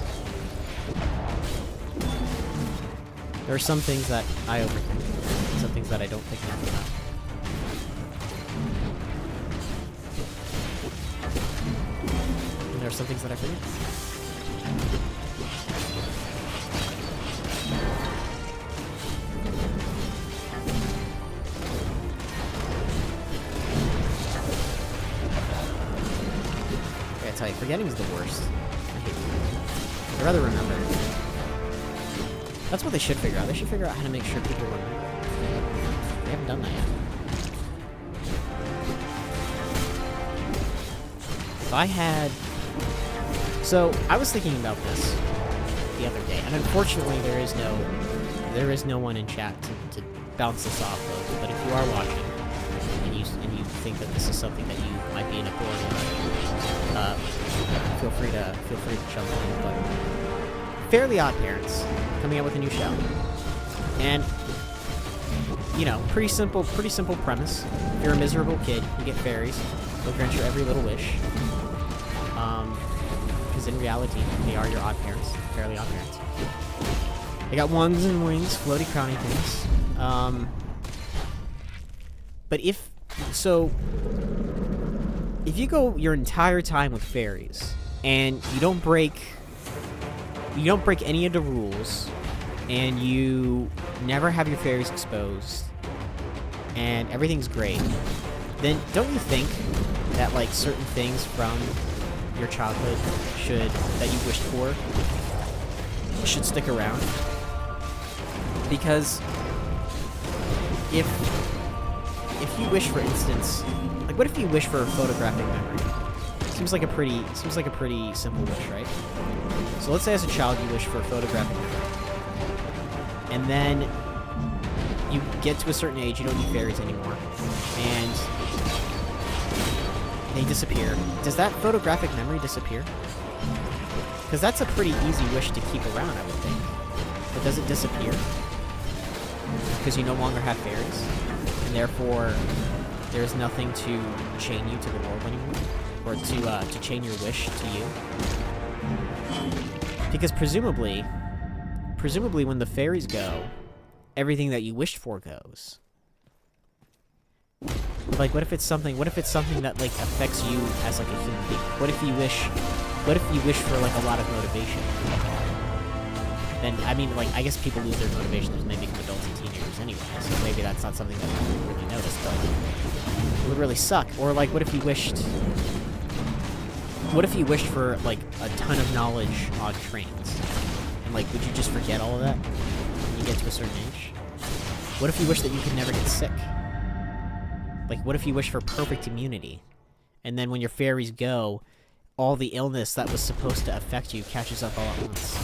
There are some things that I overthink, some things that I don't think enough about. And there are some things that I forget. I tell you, forgetting is the worst. I hate it. I'd rather remember. That's what they should figure out. They should figure out how to make sure people remember. They haven't done that yet. If I had... So, I was thinking about this the other day, and unfortunately there is no one in chat to bounce this off of, but if you are watching, and you think that this is something that you might be in authority on, feel free to jump in, but Fairly Odd Parents coming out with a new show. And you know, pretty simple premise. If you're a miserable kid, you get fairies. They'll grant you every little wish. Because in reality, they are your odd parents, fairly odd parents. They got wands and wings, floaty crowny things. But if you go your entire time with fairies and you don't break any of the rules, and you never have your fairies exposed, and everything's great, then don't you think that, like, certain things from your childhood that you wished for should stick around? Because if you wish, for instance, like, what if you wish for a photographic memory? Seems like a pretty simple wish, right? So let's say as a child you wish for a photographic memory, and then you get to a certain age, you don't need fairies anymore, and they disappear. Does that photographic memory disappear? Because that's a pretty easy wish to keep around, I would think. But does it disappear? Because you no longer have fairies, and therefore there's nothing to chain you to the world anymore, or to chain your wish to you. Because presumably when the fairies go, everything that you wished for goes. Like, what if it's something that, like, affects you as, like, a human being? What if you wish for, like, a lot of motivation? Then, I mean, like, I guess people lose their motivation as they become adults and teenagers anyway, so maybe that's not something that people really notice, but it would really suck. Or, like, what if you wished for, like, a ton of knowledge on trains? And, like, would you just forget all of that when you get to a certain age? What if you wish that you could never get sick? Like, what if you wish for perfect immunity? And then when your fairies go, all the illness that was supposed to affect you catches up all at once.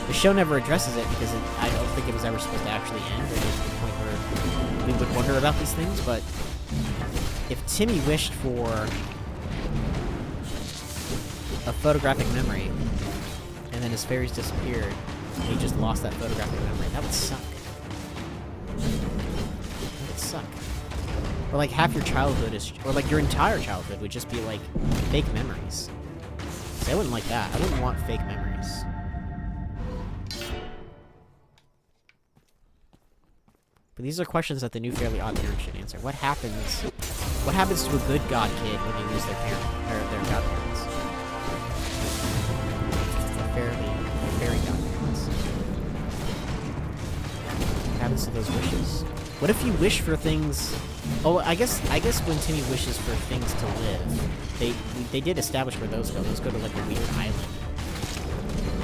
The show never addresses it because I don't think it was ever supposed to actually end, or get to the point where we would wonder about these things, but if Timmy wished for a photographic memory, and then his fairies disappeared, and he just lost that photographic memory, that would suck. That would suck. Or, like, half your childhood or, like, your entire childhood would just be, like, fake memories. See, I wouldn't like that. I wouldn't want fake memories. But these are questions that the new Fairly Odd Parents should answer. What happens to a good god kid when they lose their parent, or their godparents? Fairy godparents. What happens to those wishes? What if you wish for things? Oh, I guess when Timmy wishes for things to live, they did establish where those go. Those go to, like, a weird island.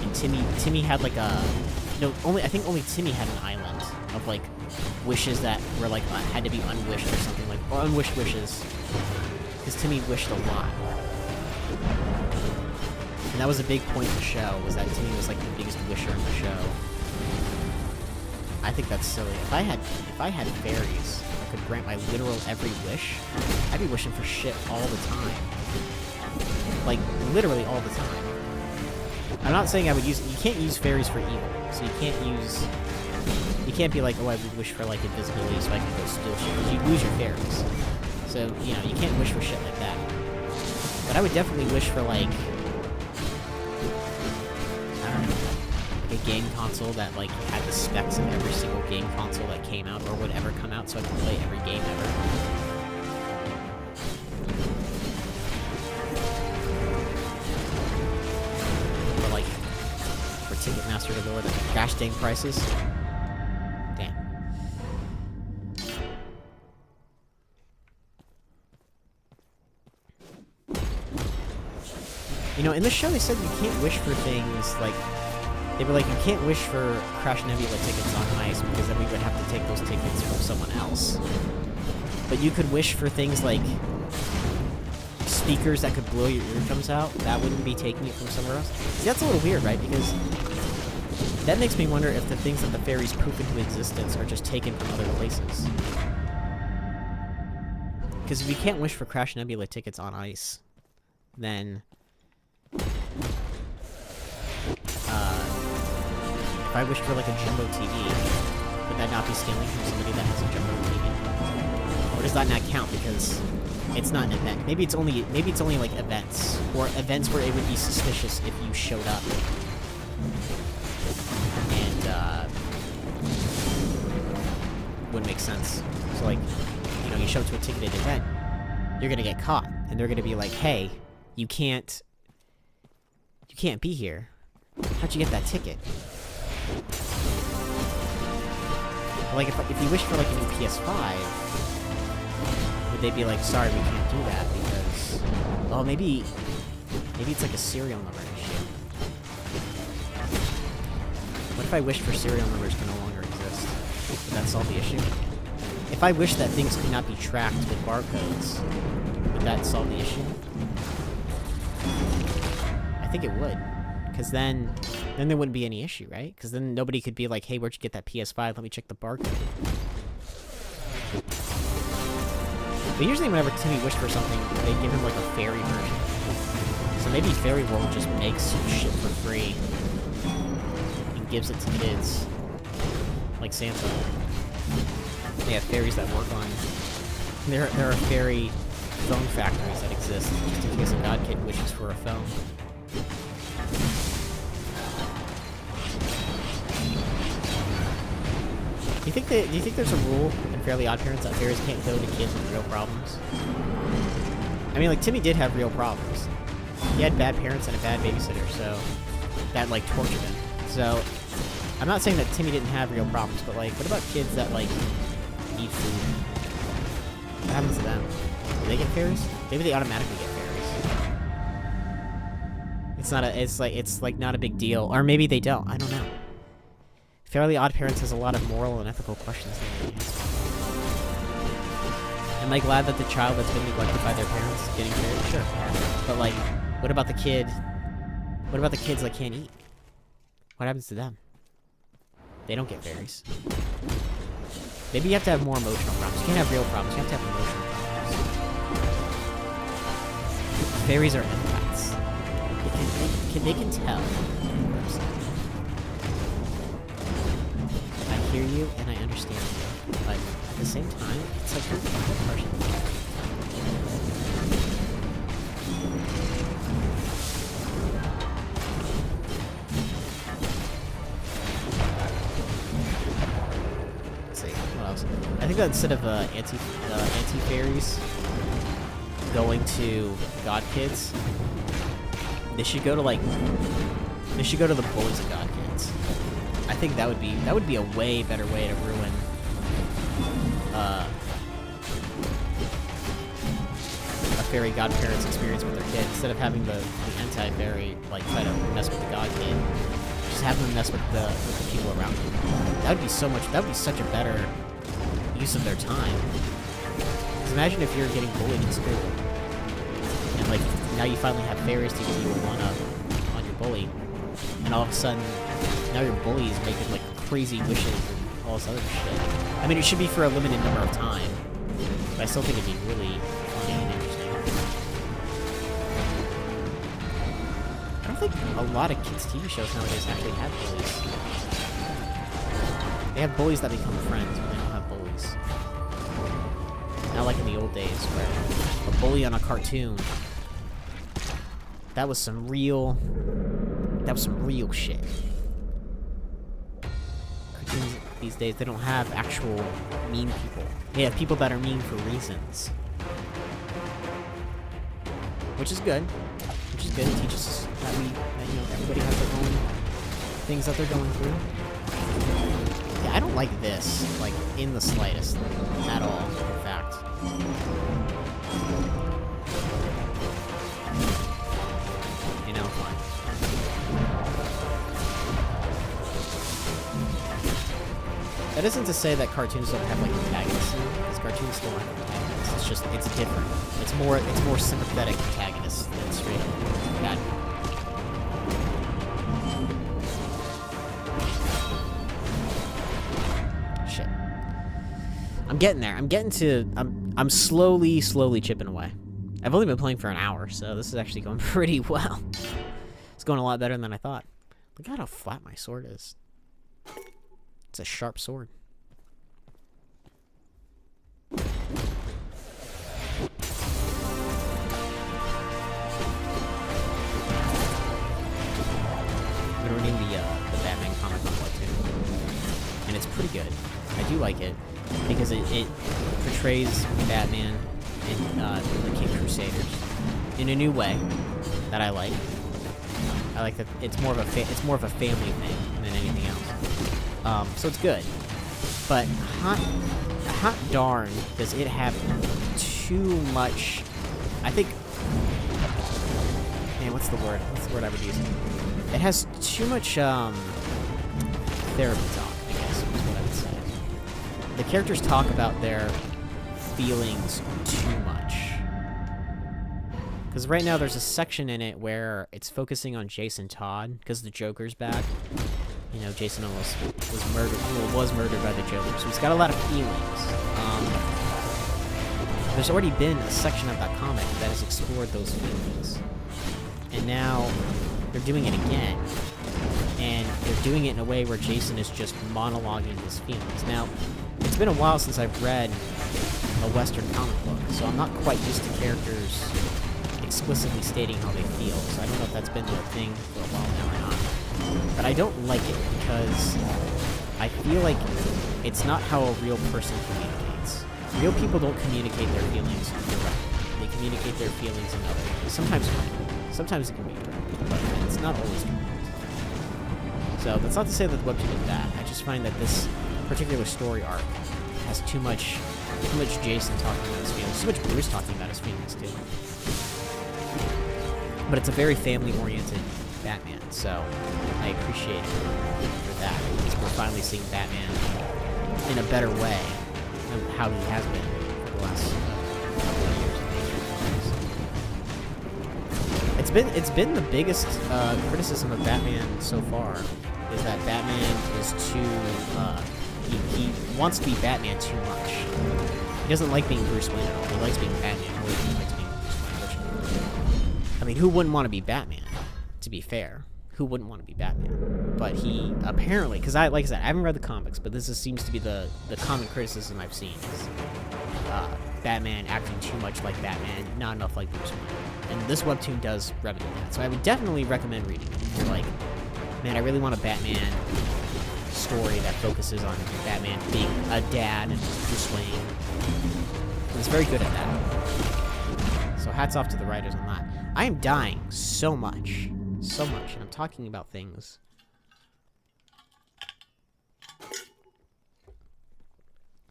And Timmy had, like, I think only Timmy had an island of, like, wishes that were, like, had to be unwished or something, like, or unwished wishes. Because Timmy wished a lot. And that was a big point of the show, was that Timmy was, like, the biggest wisher in the show. I think that's silly. If I had fairies that could grant my literal every wish, I'd be wishing for shit all the time. Like, literally all the time. I'm not saying I would use... You can't use fairies for evil, so you can't be like, oh, I would wish for, like, invisibility so I can go steal shit, because you'd lose your fairies. So, you know, you can't wish for shit like that. But I would definitely wish for, like... I don't know. A game console that, like, had the specs of every single game console that came out or would ever come out, so I could play every game ever. Or, like, for Ticketmaster to lower the gosh dang prices. Damn. You know, in the show they said you can't wish for things like... They were like, you can't wish for Crash Nebula tickets on ice because then we would have to take those tickets from someone else. But you could wish for things like speakers that could blow your eardrums out. That wouldn't be taking it from somewhere else. See, that's a little weird, right? Because that makes me wonder if the things that the fairies poof into existence are just taken from other places. Because if you can't wish for Crash Nebula tickets on ice, then... if I wished for, like, a jumbo TV, would that not be stealing from somebody that has a jumbo TV? Or does that not count because It's not an event. Maybe it's only like events, or events where it would be suspicious if you showed up. And wouldn't make sense. So like, you know, you show up to a ticketed event, you're gonna get caught, and they're gonna be like, "Hey, you can't be here. How'd you get that ticket?" Like if you wish for like a new PS5, would they be like, "Sorry, we can't do that because..." Well, maybe it's like a serial number issue. What if I wished for serial numbers to no longer exist? Would that solve the issue? If I wish that things could not be tracked with barcodes, would that solve the issue? I think it would. Because then there wouldn't be any issue, right? Because then nobody could be like, "Hey, where'd you get that PS5? Let me check the barcode." But usually whenever Timmy wished for something, they give him like a fairy version. So maybe Fairy World just makes shit for free and gives it to kids. Like Santa. They have fairies that work on... There are fairy phone factories that exist, just in case a god kid wishes for a phone. Do you think there's a rule in Fairly Odd Parents that fairies can't go to kids with real problems? I mean, like, Timmy did have real problems. He had bad parents and a bad babysitter, so that, like, tortured him. So, I'm not saying that Timmy didn't have real problems, but, like, what about kids that, like, need food? What happens to them? Do they get fairies? Maybe they automatically get fairies. It's not a big deal. Or maybe they don't. I don't know. Fairly Odd Parents has a lot of moral and ethical questions they need to answer. Am I glad that the child that's been neglected by their parents is getting fairies? Sure. But, like, what about the kid? What about the kids that can't eat? What happens to them? They don't get fairies. Maybe you have to have more emotional problems. You can't have real problems. You have to have emotional problems. Fairies are empaths. They can tell. I hear you and I understand you, but at the same time, it's like you're harsh. Let's see, what else? I think that instead of anti-fairies going to god kids, they should go to the bullies of god kids. I think that would be a way better way to ruin a fairy godparent's experience with their kid. Instead of having the anti-fairy like try to mess with the god kid, just have them mess with the people around them. That would be such a better use of their time. Because imagine if you're getting bullied in school, and like now you finally have fairies to give you a one-up on your bully, and all of a sudden now your bully is making like crazy wishes and all this other shit. I mean, it should be for a limited number of time, but I still think it'd be really funny and interesting. I don't think a lot of kids' TV shows nowadays actually have bullies. They have bullies that become friends, but they don't have bullies. Not like in the old days, where a bully on a cartoon, that was some real shit. Cartoons these days, they don't have actual mean people. They have people that are mean for reasons. Which is good. It teaches us that everybody has their own things that they're going through. Yeah, I don't like this, like, in the slightest. At all, in fact. You know, fine. That isn't to say that cartoons don't have, like, antagonists, because cartoons still have antagonists. It's just, it's different. It's more sympathetic antagonists than straight up bad people. Shit. I'm getting there. I'm slowly chipping away. I've only been playing for an hour, so this is actually going pretty well. It's going a lot better than I thought. Look at how flat my sword is. It's a sharp sword. I do like it because it portrays Batman in the King Crusaders in a new way that I like. I like that it's more of a family thing than anything else. So it's good. But hot darn does it have too much. I think. Man, what's the word? What's the word I would use? It has too much therapy talk, I guess, is what I would say. The characters talk about their feelings too much. Because right now there's a section in it where it's focusing on Jason Todd, because the Joker's back. You know, Jason almost was murdered by the Joker, so he's got a lot of feelings. There's already been a section of that comic that has explored those feelings. And now they're doing it again. And they're doing it in a way where Jason is just monologuing his feelings. Now, it's been a while since I've read a Western comic book, so I'm not quite used to characters explicitly stating how they feel. So I don't know if that's been the thing for a while now or not. But I don't like it because I feel like it's not how a real person communicates. Real people don't communicate their feelings directly. They communicate their feelings in other ways. Sometimes it can be direct, but it's not always direct. So that's not to say that the webtoon is bad. I just find that this particular story arc has too much Jason talking about his feelings, too much Bruce talking about his feelings too. But it's a very family-oriented Batman, so I appreciate it for that, because we're finally seeing Batman in a better way than how he has been for the last couple of years. It's been the biggest criticism of Batman so far, is that Batman is too he wants to be Batman too much. He doesn't like being Bruce Wayne at all. He likes being Batman more than he likes being Bruce Wayne. I mean, who wouldn't want to be Batman? To be fair, who wouldn't want to be Batman? But he apparently, because like I said, I haven't read the comics, but this seems to be the common criticism I've seen is Batman acting too much like Batman, not enough like Bruce Wayne. And this webtoon does remedy that, so I would definitely recommend reading it. If you're like, man, I really want a Batman story that focuses on Batman being a dad and Bruce Wayne. And it's very good at that. So hats off to the writers on that. I am dying so much, and I'm talking about things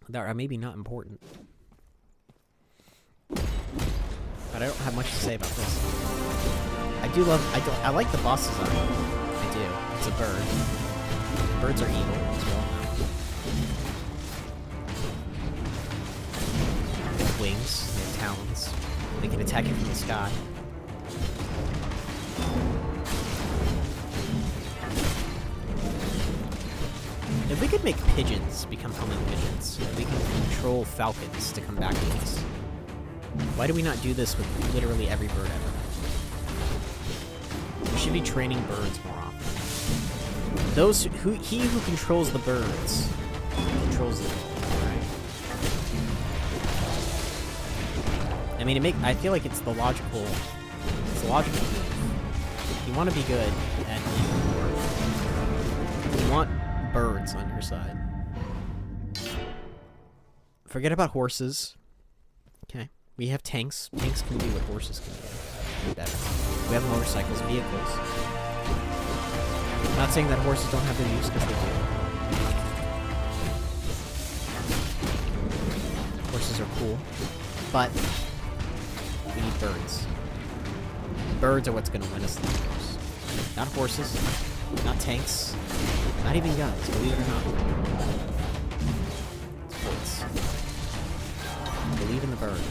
that are maybe not important. But I don't have much to say about this. I like the boss design. I do. It's a bird. Birds are evil, as well now. They have wings, they have talons. They can attack you from the sky. If we could make pigeons become homing pigeons, and we can control falcons to come back to us, why do we not do this with literally every bird ever? We should be training birds more often. He who controls the birds controls the world, right? I mean, I feel like it's the logical move. You want to be good at you want birds on your side. Forget about horses. Okay. We have tanks. Tanks can do what horses can do. Better. We have motorcycles, vehicles. I'm not saying that horses don't have their use, because they do. Horses are cool. But we need birds. Birds are what's going to win us the wars. Not horses. Not tanks. Not even guns, believe it or not. It's birds. Believe in the bird.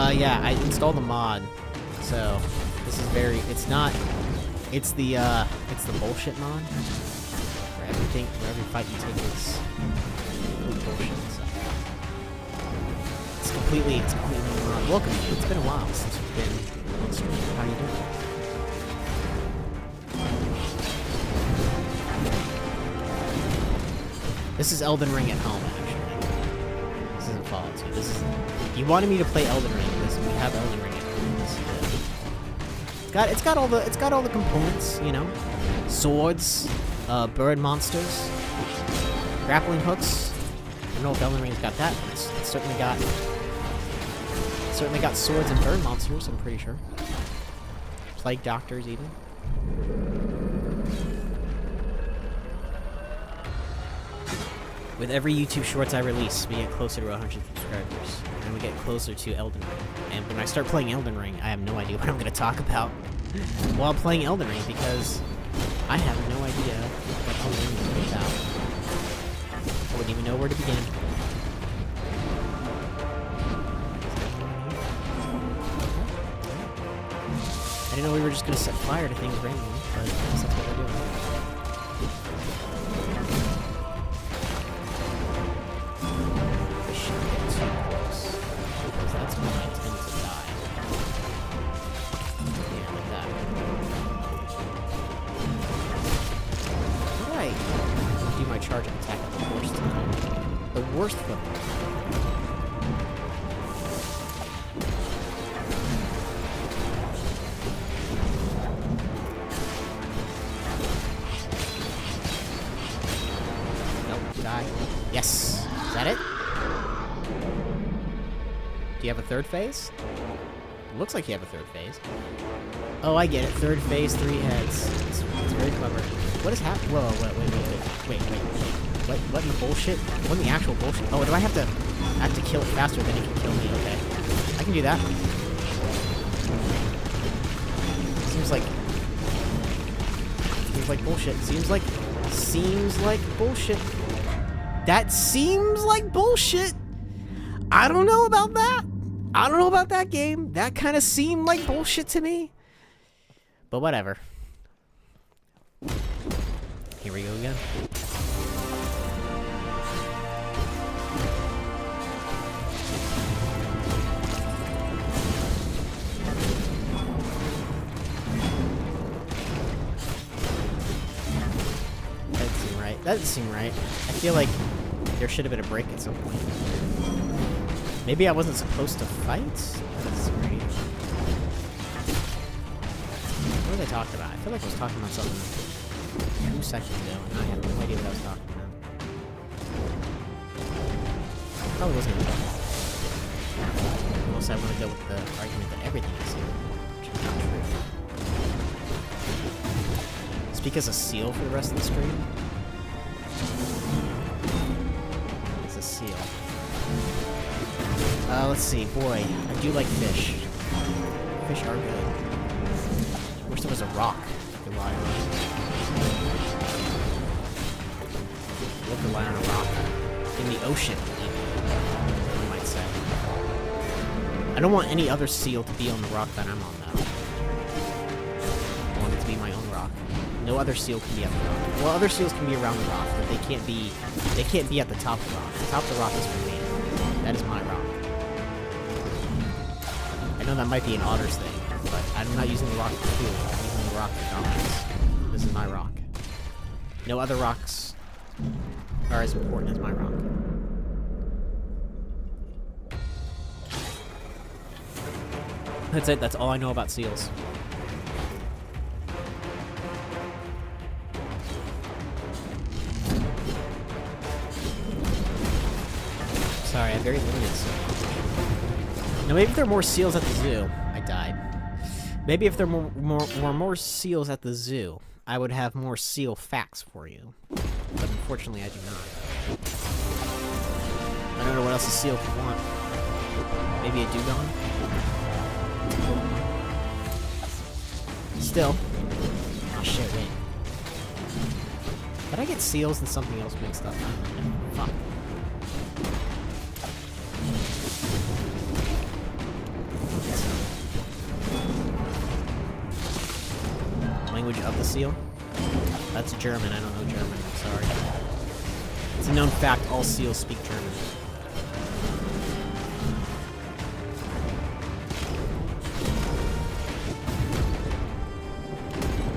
Yeah, I installed the mod, so this is it's the bullshit mod, where every fight you take is complete bullshit, so. It's completely mod. Welcome, it's been a while since we've been on stream. How you doing? This is Elden Ring at home, actually. This isn't Fallout 2. This is... You wanted me to play Elden Ring. We have Elden Ring at home. It's got all the components, you know. Swords, bird monsters, grappling hooks. I don't know if Elden Ring's got that, but it's certainly got swords and bird monsters, I'm pretty sure. Plague doctors, even. With every YouTube Shorts I release, we get closer to 100 subscribers, and we get closer to Elden Ring. And when I start playing Elden Ring, I have no idea what I'm going to talk about while playing Elden Ring, because I have no idea what Elden Ring is about. I wouldn't even know where to begin. I didn't know we were just going to set fire to things randomly, but I guess that's what we're doing. That's when I tend to die. Yeah, like that. How do I do my charge attack at the worst time? The worst one. Nope, die. Yes! Is that it? Do you have a third phase? It looks like you have a third phase. Oh, I get it. Third phase, 3 heads. It's very clever. What is happening? Whoa, wait. What in the bullshit? What in the actual bullshit? Oh, do I have to kill it faster than it can kill me? Okay. I can do that. Seems like bullshit. Seems like bullshit. That seems like bullshit. I don't know about that. I don't know about that game. That kind of seemed like bullshit to me. But whatever. Here we go again. That doesn't seem right. That doesn't seem right. I feel like there should have been a break at some point. Maybe I wasn't supposed to fight? That's great. What were they talking about? I feel like I was talking about something 2 seconds ago, and I have no idea what I was talking about. Probably wasn't going to talk about. Unless I want to go with the argument that everything is sealed, which is not true. Speak as a seal for the rest of the stream? It's a seal. Let's see. Boy, I do like fish. Fish are good. I wish there was a rock I could lie on. I'd love to lie on a rock. In the ocean, even, you might say. I don't want any other seal to be on the rock that I'm on, though. I want it to be my own rock. No other seal can be at the rock. Well, other seals can be around the rock, but they can't be at the top of the rock. The top of the rock is for me. That is my rock. I know that might be an otters thing, but I'm not using the rock for food. I'm using the rock for dominance. This is my rock. No other rocks are as important as my rock. That's it. That's all I know about seals. Sorry, I'm very limited seals. Now, maybe if there are more seals at the zoo, I died. Maybe if there were more seals at the zoo, I would have more seal facts for you. But unfortunately, I do not. I don't know what else a seal could want. Maybe a dugong? Still. Oh shit, wait. Did I get seals and something else mixed up? I don't know. Fuck. Language of the seal? That's German. I don't know German. I'm sorry. It's a known fact all seals speak German.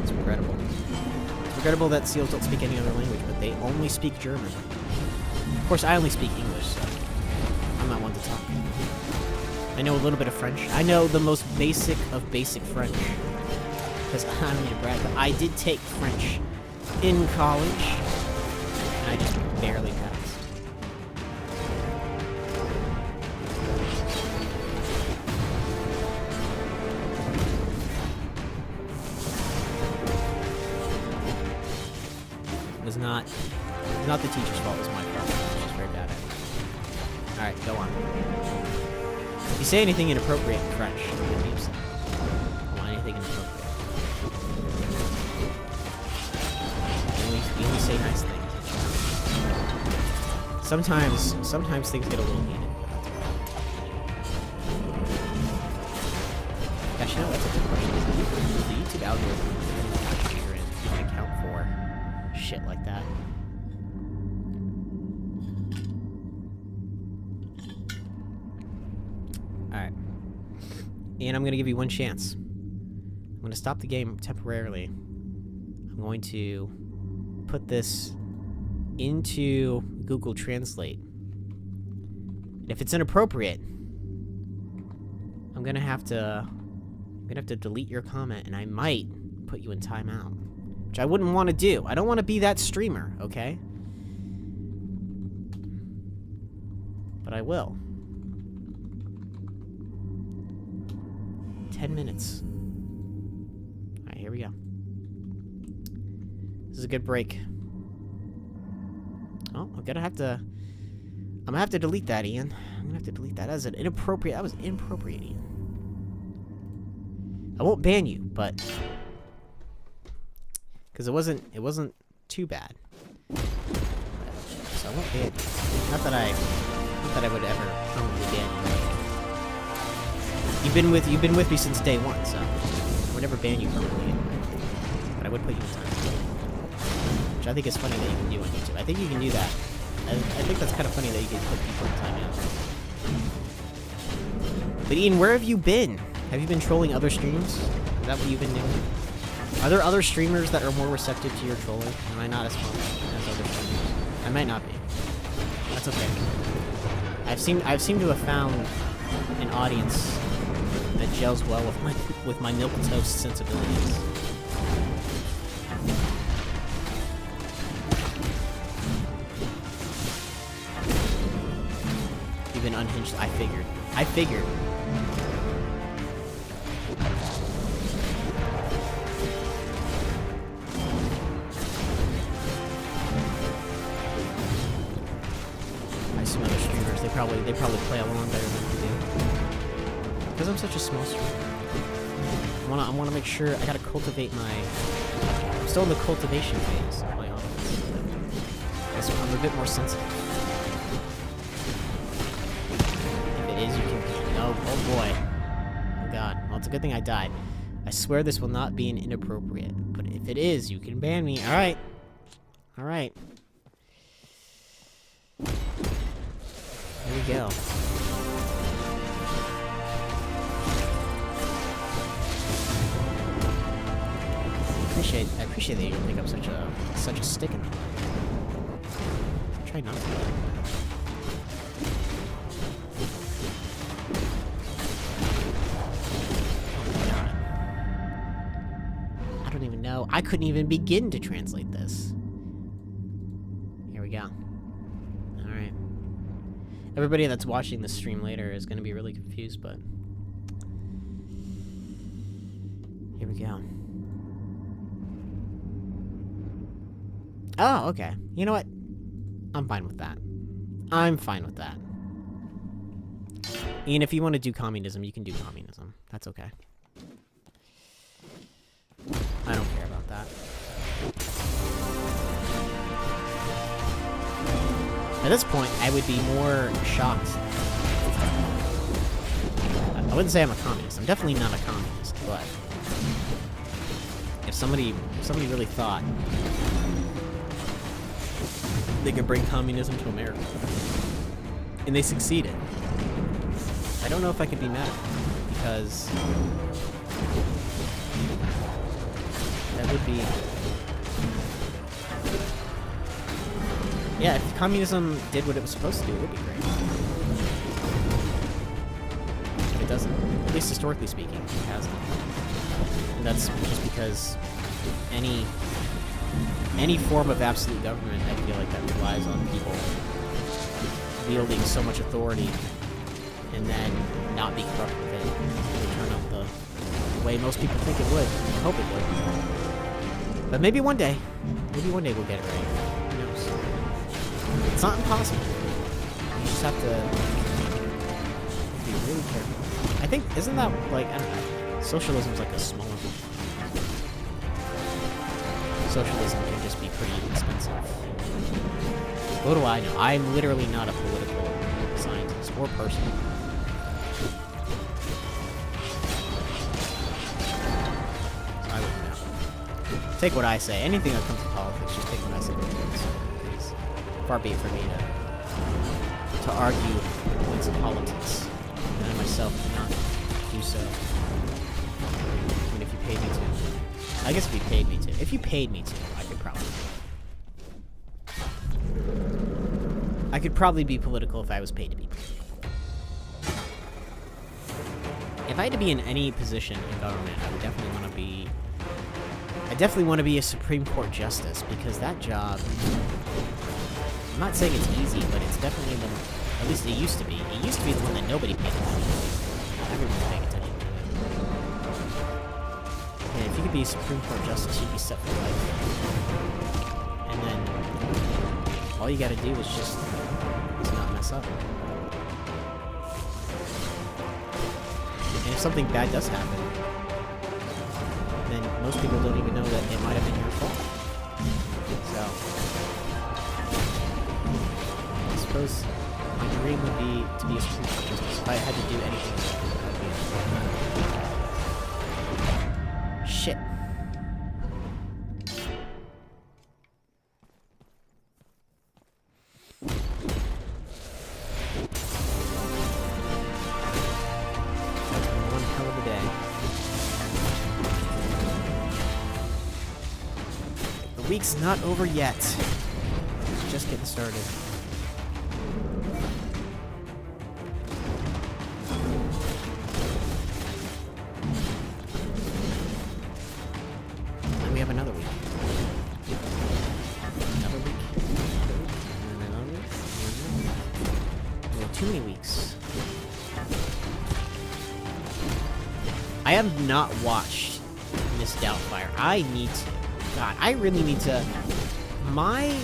It's regrettable. It's regrettable that seals don't speak any other language, but they only speak German. Of course, I only speak English, so I'm not one to talk. I know a little bit of French. I know the most basic of basic French. Because I don't need to brag, but I did take French in college, and I just barely passed. It was not the teacher's fault, it was my fault. I was just very bad at it. Alright, go on. If you say anything inappropriate in French, I'm gonna be upset. I don't want anything inappropriate. You only say nice things. Sometimes things get a little heated. Gosh, you know what's a good question? The YouTube algorithm can account for shit like that. Alright. And I'm gonna give you one chance. I'm gonna stop the game temporarily. I'm going to put this into Google Translate. And if it's inappropriate, I'm gonna have to delete your comment, and I might put you in timeout, which I wouldn't want to do. I don't want to be that streamer, okay? But I will. 10 minutes. Alright, here we go. This is a good break. Oh, I'm gonna have to delete that, Ian. I'm gonna have to delete that. That was inappropriate, Ian. I won't ban you, but because it wasn't too bad. So I won't ban you. Not that I would ever permanently ban you. You've been with me since day one, so I would never ban you permanently anyway. But I would put you in time. Which I think is funny that you can do on YouTube. I think you can do that. I think that's kind of funny that you can put people in timeout. But Ian, where have you been? Have you been trolling other streams? Is that what you've been doing? Are there other streamers that are more receptive to your trolling? Am I not as fun as other streamers? I might not be. That's okay. I've seemed to have found an audience that gels well with my milquetoast sensibilities. You've been unhinged. I figured. I see other streamers. They probably play along better than I do. Because I'm such a small streamer. I wanna make sure I gotta cultivate my. I'm still in the cultivation phase of my audience. So I'm a bit more sensitive. Oh boy. Oh god. Well, it's a good thing I died. I swear this will not be an inappropriate. But if it is, you can ban me. Alright. Alright. Here we go. I appreciate that you think I'm such a stick in the mud. Try not to. I don't even know. I couldn't even begin to translate this. Here we go. Alright. Everybody that's watching this stream later is going to be really confused, but... Here we go. Oh, okay. You know what? I'm fine with that. I'm fine with that. Ian, if you want to do communism, you can do communism. That's okay. I don't care about that. At this point, I would be more shocked. I wouldn't say I'm a communist. I'm definitely not a communist, but if somebody really thought they could bring communism to America, and they succeeded, I don't know if I could be mad at them, because that would be... Yeah, if communism did what it was supposed to do, it would be great. But it doesn't. At least historically speaking, it hasn't. And that's just because any form of absolute government, I feel like that relies on people wielding so much authority and then not be corrupt with it will turn out the way most people think it would. I hope it would. But maybe one day we'll get it right. Who knows? It's not impossible. You just have to be really careful. I think, isn't that, like, I don't know, socialism's like a smaller one. Socialism can just be pretty expensive. What do I know? I'm literally not a political scientist or person. So I wouldn't know. Take what I say. Anything that comes to politics, just take what I say. Please. Far be it for me to argue points of politics. And I myself cannot do so. Even if you paid me to. I guess if you paid me to. If you paid me to, I could probably. I could probably be political if I was paid to be political. If I had to be in any position in government, I would definitely want to be. I definitely want to be a Supreme Court justice because that job. I'm not saying it's easy, but it's definitely the. At least it used to be. It used to be the one that nobody paid attention to. Everyone was paying attention to it. And if you could be a Supreme Court justice, you'd be set for life. And then all you gotta do is just not mess up. And if something bad does happen, then most people don't even know that it might have been your fault. So, I suppose my dream would be to be a Supreme Court justice. If I had to do anything, that would be shit. That's been one hell of a day. The week's not over yet. It's just getting started. And we have another week. Another week. And another week. We have too many weeks. I have not watched Miss Doubtfire. I need to. God, I really need to. My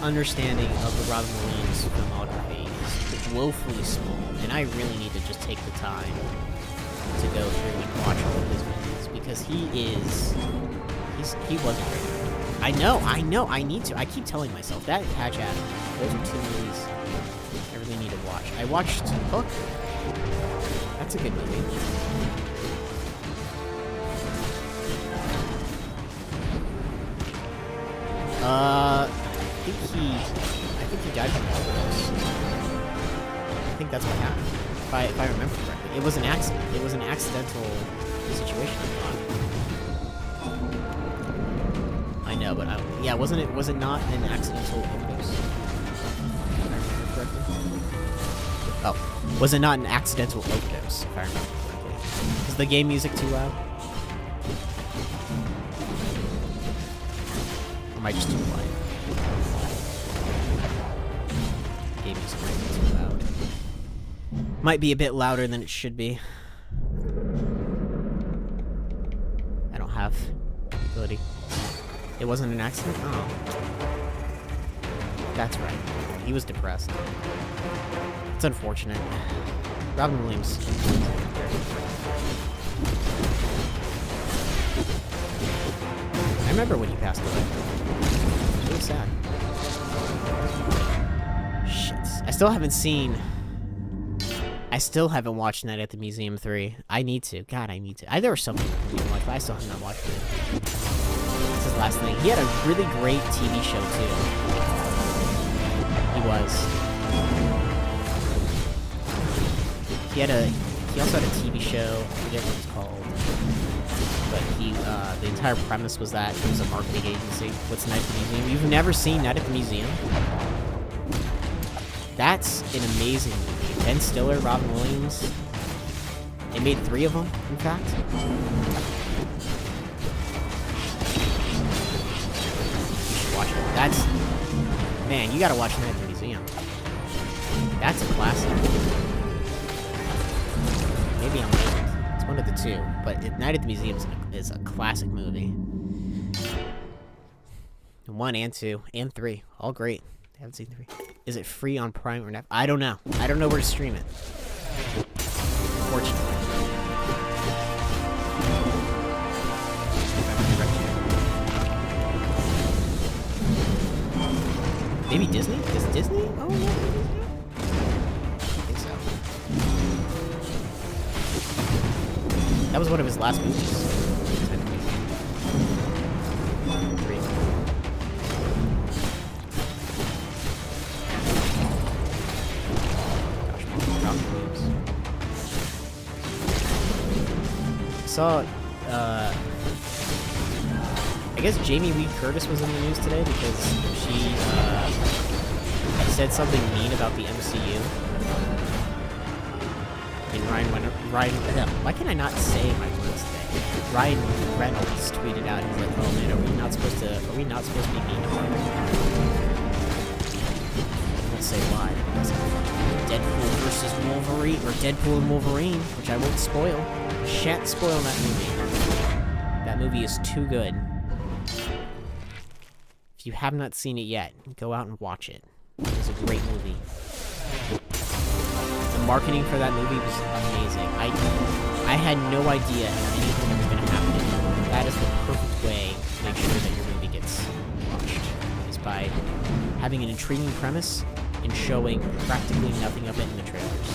understanding of the Robin Williams filmography is woefully small, and I really need to just take the time to go through and watch all of his movies because he wasn't great. I know, I need to. I keep telling myself that Patch Adams. Those are two movies I really need to watch. I watched Hook. That's a good movie. I think he died from an overdose. I think that's what happened. If I remember correctly. It was an accident. It was an accidental situation. I know, but yeah, was it not an accidental overdose? If I remember correctly. Oh, was it not an accidental overdose? If I remember correctly. Is the game music too loud? Or am I just too quiet? Game music might be too loud. Might be a bit louder than it should be. I don't have the ability. It wasn't an accident? Oh. That's right. He was depressed. It's unfortunate. Robin Williams. I remember when he passed away. It was really sad. Shit. I still haven't watched Night at the Museum 3. I need to. God, I need to. There was something I need to watch, but I still have not watched it. That's his last thing. He had a really great TV show, too. He also had a TV show. I forget what it's called. But the entire premise was that it was a marketing agency. What's Night at the Museum? You've never seen Night at the Museum? That's an amazing movie. Ben Stiller, Robin Williams. They made 3 of them, in fact. You should watch it. That's... Man, you gotta watch Night at the Museum. That's a classic. Maybe I'm right. It's one of the 2, but Night at the Museum is a classic movie. 1 and 2 and 3, all great. I haven't seen 3. Is it free on Prime or not? I don't know. I don't know where to stream it. Unfortunately. Maybe Disney? Is it Disney? Oh, no. I think so. That was one of his last movies. Saw, I guess Jamie Lee Curtis was in the news today because she said something mean about the MCU. And why can I not say my words today? Ryan Reynolds tweeted out, he's like, "Oh man, are we not supposed to be mean to Marvel?" I won't say why. Deadpool versus Wolverine, or Deadpool and Wolverine, which I won't spoil. Shan't spoil that movie. That movie is too good. If you have not seen it yet, go out and watch it. It's a great movie. The marketing for that movie was amazing. I had no idea anything was going to happen. That is the perfect way to make sure that your movie gets watched. Is by having an intriguing premise and showing practically nothing of it in the trailers.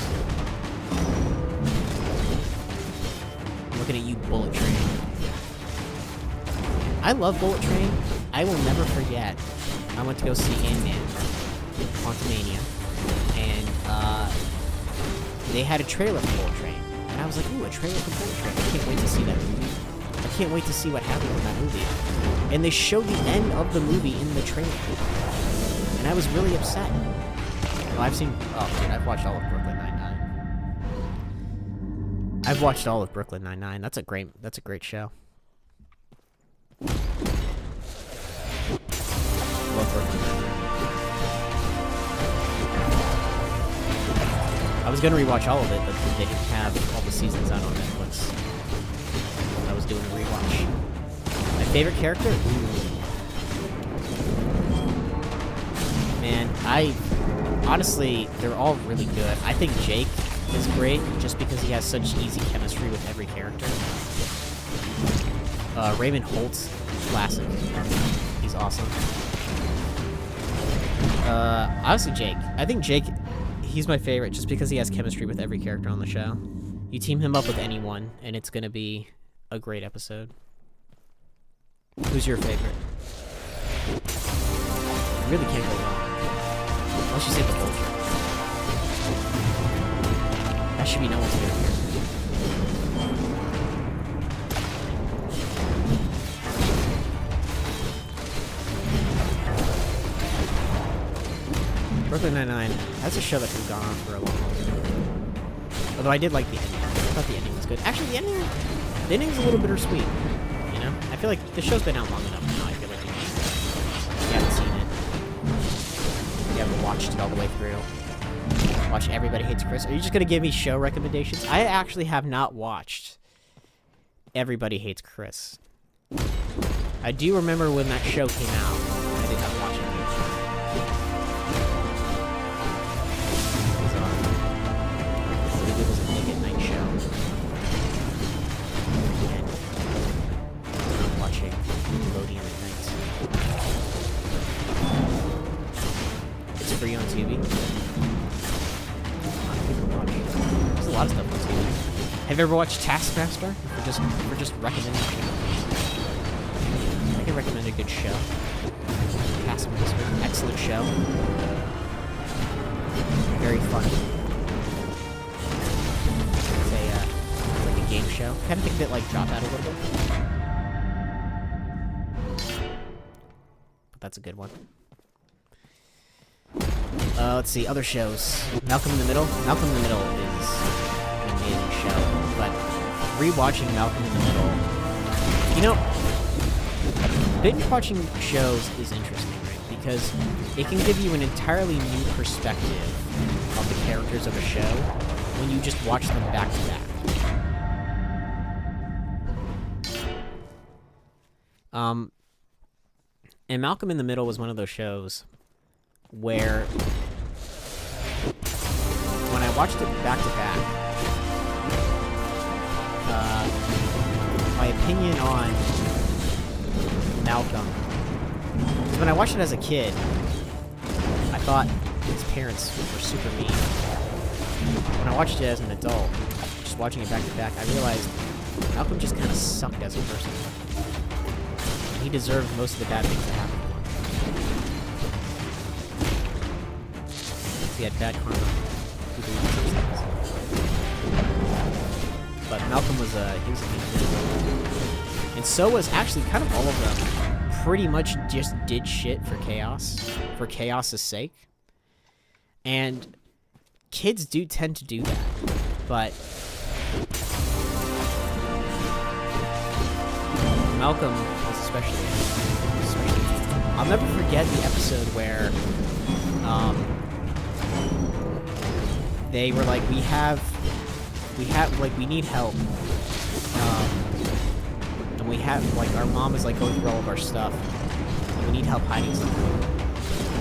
Looking at you, Bullet Train. I love Bullet Train. I will never forget. I went to go see Ant-Man, Quantumania, and they had a trailer for Bullet Train, and I was like, "Ooh, a trailer for Bullet Train! I can't wait to see that movie. I can't wait to see what happens in that movie." And they showed the end of the movie in the trailer, and I was really upset. Well, I've watched all of Brooklyn Nine-Nine. I've watched all of Brooklyn Nine-Nine. That's a great show. Love Brooklyn Nine-Nine. I was gonna rewatch all of it, but they didn't have all the seasons out on Netflix. I was doing a rewatch. My favorite character? Man, honestly, they're all really good. I think Jake is great, just because he has such easy chemistry with every character. Raymond Holtz, classic. He's awesome. Honestly, Jake. I think Jake, he's my favorite, just because he has chemistry with every character on the show. You team him up with anyone, and it's gonna be a great episode. Who's your favorite? You really can't go wrong. Unless you say the Vulture. That should be no one's favorite character. Brooklyn Nine-Nine, that's a show that could have gone on for a long time. Although I did like the ending. I thought the ending was good. Actually, the ending's a little bittersweet. You know? I feel like the show's been out long enough now. I feel like you haven't seen it. You haven't watched it all the way through. Watch Everybody Hates Chris. Are you just going to give me show recommendations? I actually have not watched Everybody Hates Chris. I do remember when that show came out. I did not watch it. It was a late at night show. And I'm watching Nickelodeon at night. It's free on TV. There's a lot of stuff on TV. Have you ever watched Taskmaster? For just recommending shows. I can recommend a good show. Taskmaster, excellent show. Very funny. It's like a game show. Kind of think of it like Drop Out a little bit. But that's a good one. Let's see, other shows. Malcolm in the Middle. Malcolm in the Middle is an amazing show, but rewatching Malcolm in the Middle, you know, binge watching shows is interesting, right? Because it can give you an entirely new perspective of the characters of a show when you just watch them back to back. And Malcolm in the Middle was one of those shows where when I watched it back to back, my opinion on Malcolm, because when I watched it as a kid, I thought his parents were super mean. When I watched it as an adult, just watching it back to back, I realized Malcolm just kind of sucked as a person. And he deserved most of the bad things that happened to him. He had bad karma. But Malcolm was he was a mean. And so was actually kind of all of them. Pretty much just did shit for chaos's sake. And kids do tend to do that, but Malcolm was especially. I'll never forget the episode where they were like, we need help, and we have, like, our mom is like going through all of our stuff, and we need help hiding something,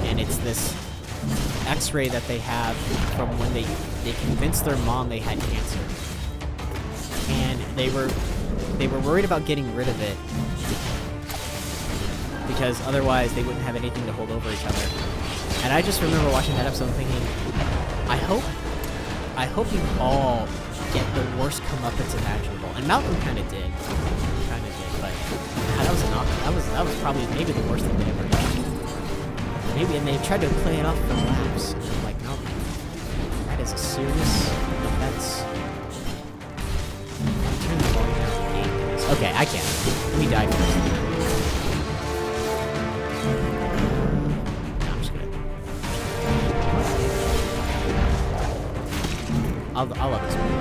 and it's this X-ray that they have from when they convinced their mom they had cancer, and they were worried about getting rid of it because otherwise they wouldn't have anything to hold over each other. And I just remember watching that episode and thinking, I hope you all get the worst comeuppance imaginable. And Malcolm kind of did, but that was probably maybe the worst thing they ever done. Maybe, and they tried to play it off for laughs. And I'm like, no, that is a serious offense. Turn the volume down to 8. Okay, I can't. Let me die first. No, I'm just gonna. I'll let this one.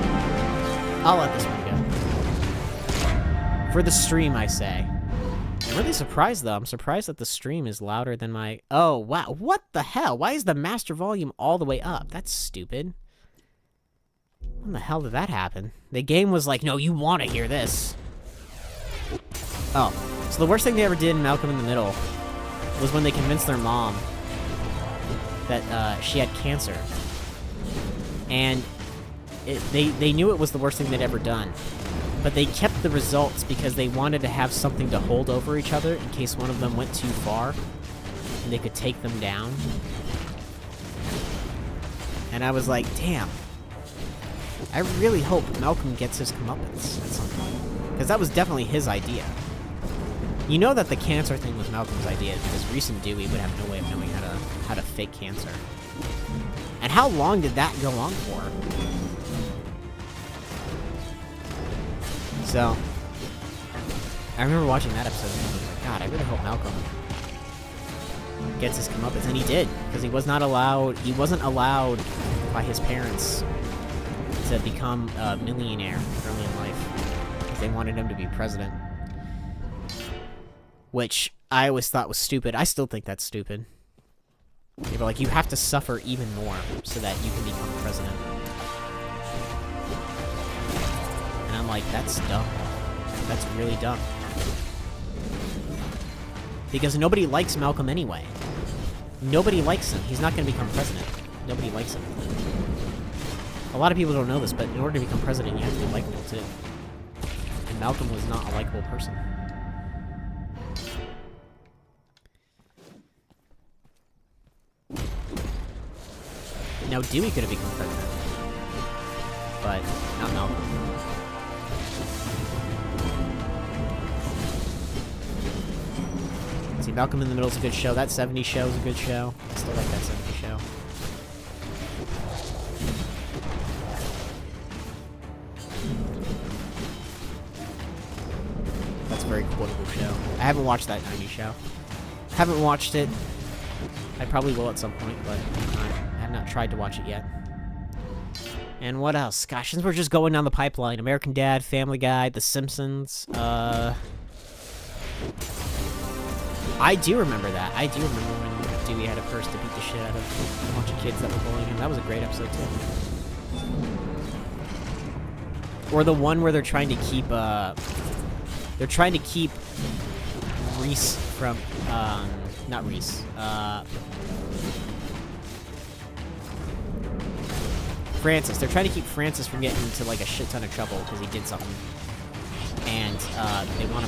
I'll let this one go. For the stream, I say. I'm really surprised, though. I'm surprised that the stream is louder than my... Oh, wow. What the hell? Why is the master volume all the way up? That's stupid. When the hell did that happen? The game was like, no, you want to hear this. Oh. So the worst thing they ever did in Malcolm in the Middle was when they convinced their mom that she had cancer. And they knew it was the worst thing they'd ever done. But they kept the results because they wanted to have something to hold over each other in case one of them went too far and they could take them down. And I was like, damn. I really hope Malcolm gets his comeuppance at some point. Because that was definitely his idea. You know that the cancer thing was Malcolm's idea because Reese and Dewey would have no way of knowing how to fake cancer. And how long did that go on for? So, I remember watching that episode and I was like, God, I really hope Malcolm gets his comeuppance. And he did, because he wasn't allowed by his parents to become a millionaire early in life, because they wanted him to be president. Which I always thought was stupid. I still think that's stupid. They were like, you have to suffer even more so that you can become president. And I'm like, that's dumb. That's really dumb. Because nobody likes Malcolm anyway. Nobody likes him. He's not going to become president. Nobody likes him. A lot of people don't know this, but in order to become president, you have to be likable too. And Malcolm was not a likable person. Now, Dewey could have become president, but not Malcolm. See, Malcolm in the Middle is a good show. That 70s show is a good show. I still like that 70s show. That's a very quotable show. I haven't watched that 90s show. Haven't watched it. I probably will at some point, but I have not tried to watch it yet. And what else? Gosh, since we're just going down the pipeline, American Dad, Family Guy, The Simpsons, I do remember that. I do remember when Dewey had a purse to beat the shit out of a bunch of kids that were bullying him. That was a great episode, too. Or the one where they're trying to keep, Reese from, not Reese, Francis. They're trying to keep Francis from getting into, like, a shit ton of trouble because he did something. And, they want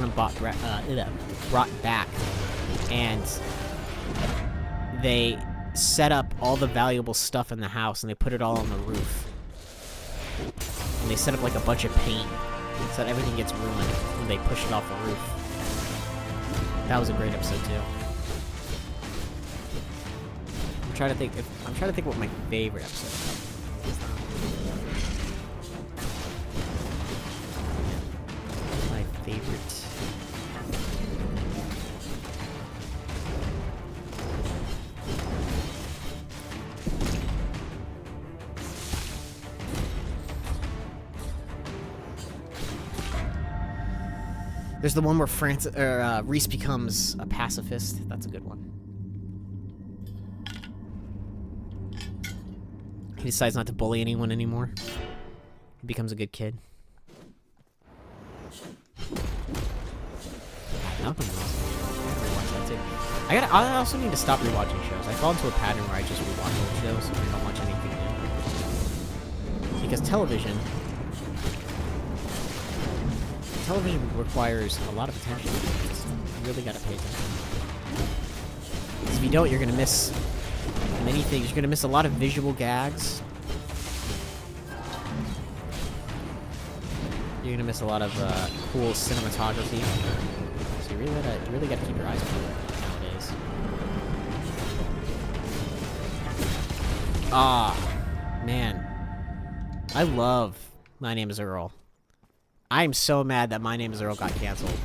him brought back. And they set up all the valuable stuff in the house and they put it all on the roof. And they set up, like, a bunch of paint so that everything gets ruined when they push it off the roof. That was a great episode, too. I'm trying to think what my favorite episode is. My favorite. There's the one where Reese becomes a pacifist. That's a good one. He decides not to bully anyone anymore. He becomes a good kid. Malcolm was awesome. I gotta rewatch that too. I also need to stop rewatching shows. I fall into a pattern where I just rewatch old shows and I don't watch anything new. Because television requires a lot of attention. You really gotta pay attention. Because if you don't, you're gonna miss many things. You're gonna miss a lot of visual gags. You're gonna miss a lot of cool cinematography. So you really gotta keep your eyes open nowadays. Ah, man, I love My Name Is Earl. I'm so mad that My Name Is Earl got canceled.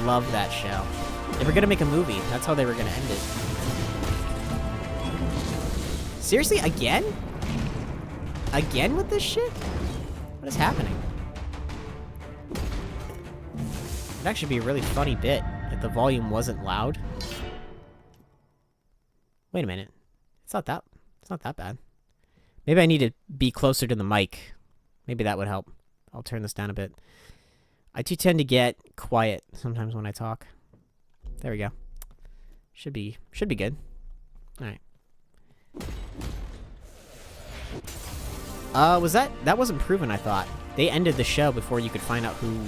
Love that show. They were gonna make a movie. That's how they were gonna end it. Seriously? Again? Again with this shit? What is happening? It'd actually be a really funny bit if the volume wasn't loud. Wait a minute. It's not that bad. Maybe I need to be closer to the mic. Maybe that would help. I'll turn this down a bit. I do tend to get quiet sometimes when I talk. There we go. Should be good. Alright. That wasn't proven, I thought. They ended the show before you could find out who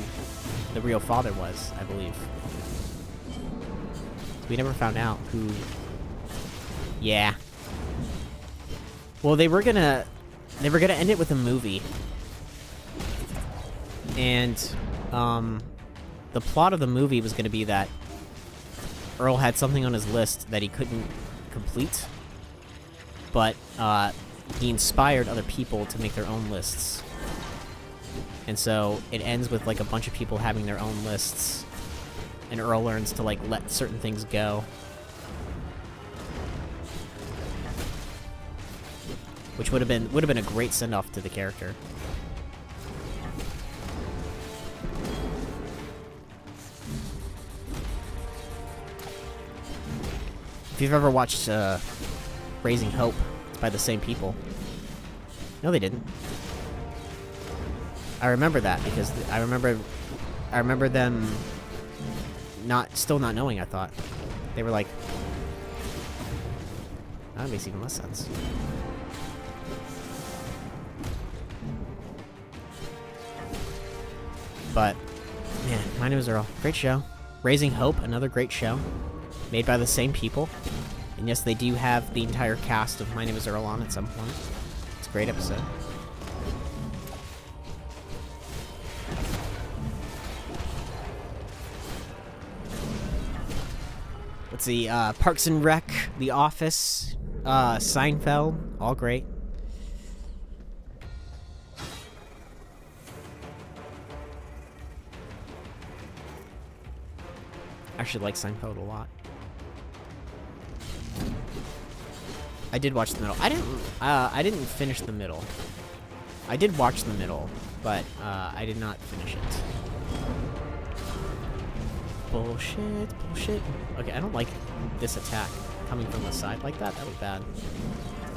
the real father was, I believe. We never found out who... Yeah. Well, they were gonna end it with a movie. And, the plot of the movie was gonna be that Earl had something on his list that he couldn't complete, but, he inspired other people to make their own lists. And so, it ends with, like, a bunch of people having their own lists, and Earl learns to, like, let certain things go. Which would have been a great send-off to the character. If you've ever watched Raising Hope, it's by the same people. No, they didn't. I remember that because I remember them still not knowing. I thought they were like, that makes even less sense. But, man, My Name Is Earl. Great show. Raising Hope, another great show. Made by the same people. And yes, they do have the entire cast of My Name Is Earl on at some point. It's a great episode. Let's see, Parks and Rec, The Office, Seinfeld, all great. I actually like Seinfeld a lot. I did watch the middle. I didn't finish the middle. I did watch the middle, but I did not finish it. Bullshit, bullshit. Okay, I don't like this attack coming from the side like that. That was bad.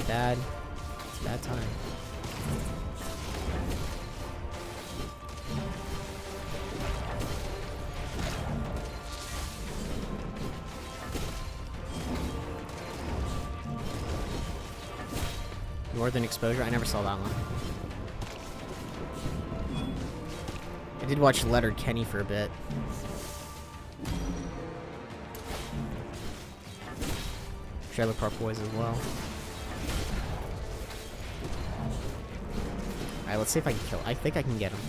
Bad. It's a bad time. Northern Exposure? I never saw that one. I did watch Lettered Kenny for a bit. Trailer Park Boys as well. Alright, let's see if I can kill him. I think I can get him.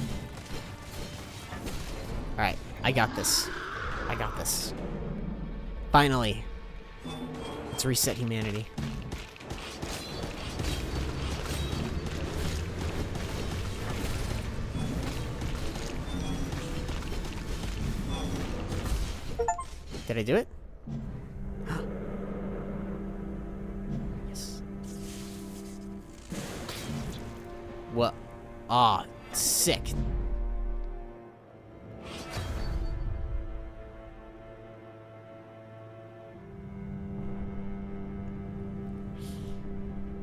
Alright, I got this. I got this. Finally. Let's reset humanity. Did I do it? Yes. What? Ah, sick.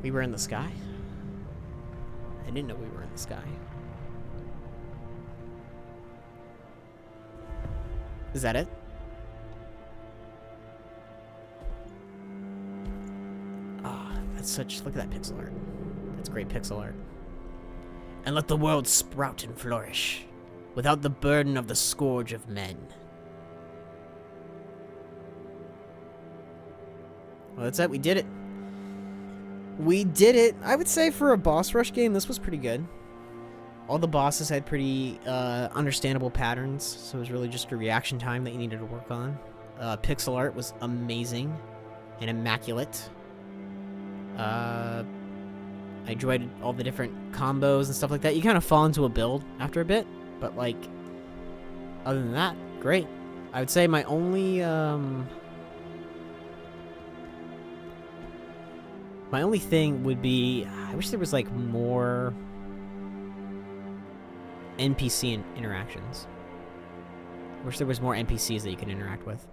We were in the sky? I didn't know we were in the sky. Is that it? Look at that pixel art. That's great pixel art. And let the world sprout and flourish, without the burden of the scourge of men. Well, that's it. We did it. We did it. I would say for a boss rush game, this was pretty good. All the bosses had pretty understandable patterns, so it was really just a reaction time that you needed to work on. Pixel art was amazing and immaculate. I enjoyed all the different combos and stuff like that. You kind of fall into a build after a bit, but like, other than that, great. I would say my only thing would be, I wish there was like more NPC interactions. I wish there was more NPCs that you could interact with.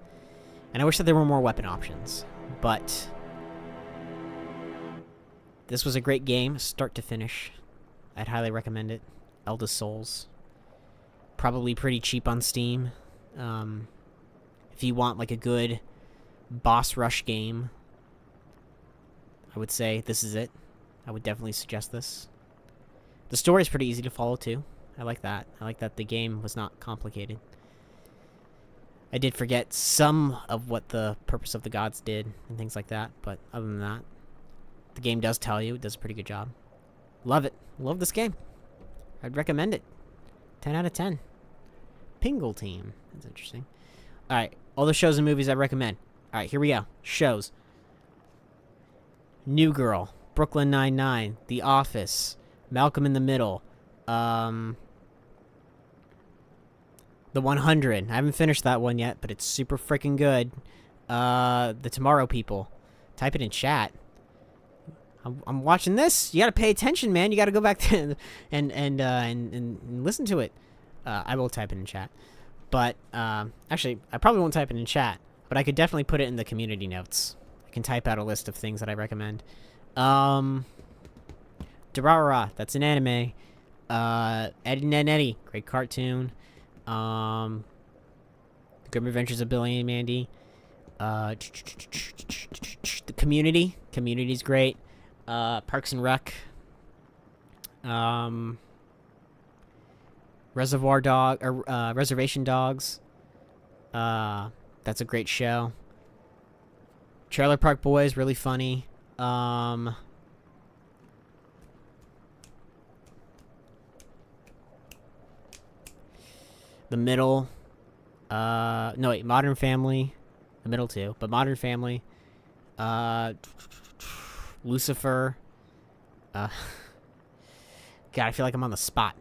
And I wish that there were more weapon options, but this was a great game, start to finish. I'd highly recommend it. Eldest Souls. Probably pretty cheap on Steam. If you want like a good boss rush game, I would say this is it. I would definitely suggest this. The story is pretty easy to follow too. I like that. I like that the game was not complicated. I did forget some of what the purpose of the gods did and things like that, but other than that, the game does tell you. It does a pretty good job. Love it. Love this game. I'd recommend it. 10 out of 10. Pingle Team. That's interesting. Alright. All the shows and movies I recommend. Alright, here we go. Shows. New Girl. Brooklyn Nine-Nine. The Office. Malcolm in the Middle. The 100. I haven't finished that one yet, but it's super freaking good. The Tomorrow People. Type it in chat. I'm watching this. You gotta pay attention, man. You gotta go back to and listen to it. I will type it in chat, but actually, I probably won't type it in chat. But I could definitely put it in the community notes. I can type out a list of things that I recommend. Durarara, that's an anime. Ed and Eddie, great cartoon. The Grim Adventures of Billy and Mandy. The Community's great. Parks and Rec. Reservation Dogs. That's a great show. Trailer Park Boys, really funny. The Middle. No wait, Modern Family. The Middle too, but Modern Family. Lucifer. God, I feel like I'm on the spot.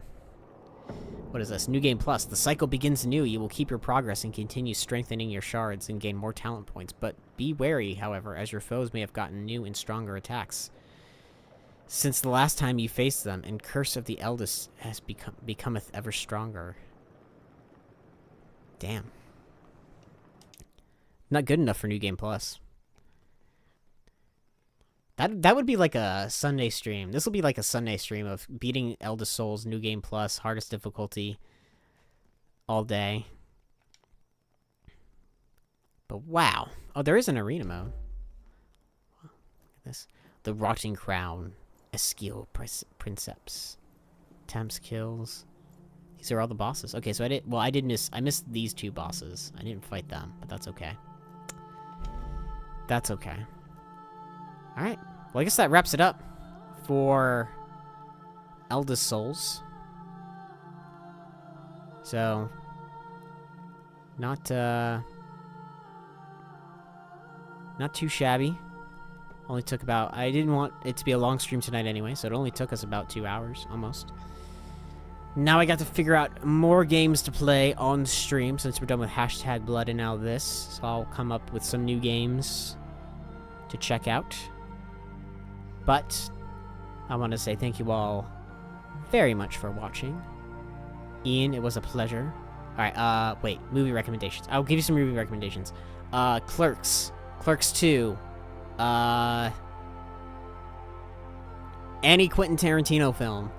What is this? New Game Plus. The cycle begins anew. You will keep your progress and continue strengthening your shards and gain more talent points. But be wary, however, as your foes may have gotten new and stronger attacks since the last time you faced them, and Curse of the Eldest has becometh ever stronger. Damn. Not good enough for New Game Plus. That would be like a Sunday stream. This will be like a Sunday stream of beating Eldest Souls, New Game Plus, hardest difficulty, all day. But wow. Oh, there is an arena mode. Look at this. The Rotting Crown. Esquil Princeps. Temps kills. These are all the bosses. Okay, so I missed these two bosses. I didn't fight them, but that's okay. That's okay. Alright. Well, I guess that wraps it up for Eldest Souls. So, not too shabby. Only took about... I didn't want it to be a long stream tonight anyway, so it only took us about 2 hours, almost. Now I got to figure out more games to play on stream, since we're done with Hashtag Blood and now this. So I'll come up with some new games to check out. But I want to say thank you all very much for watching. Ian, it was a pleasure. Alright, wait, movie recommendations. I'll give you some movie recommendations. Clerks. Clerks 2. Any Quentin Tarantino film.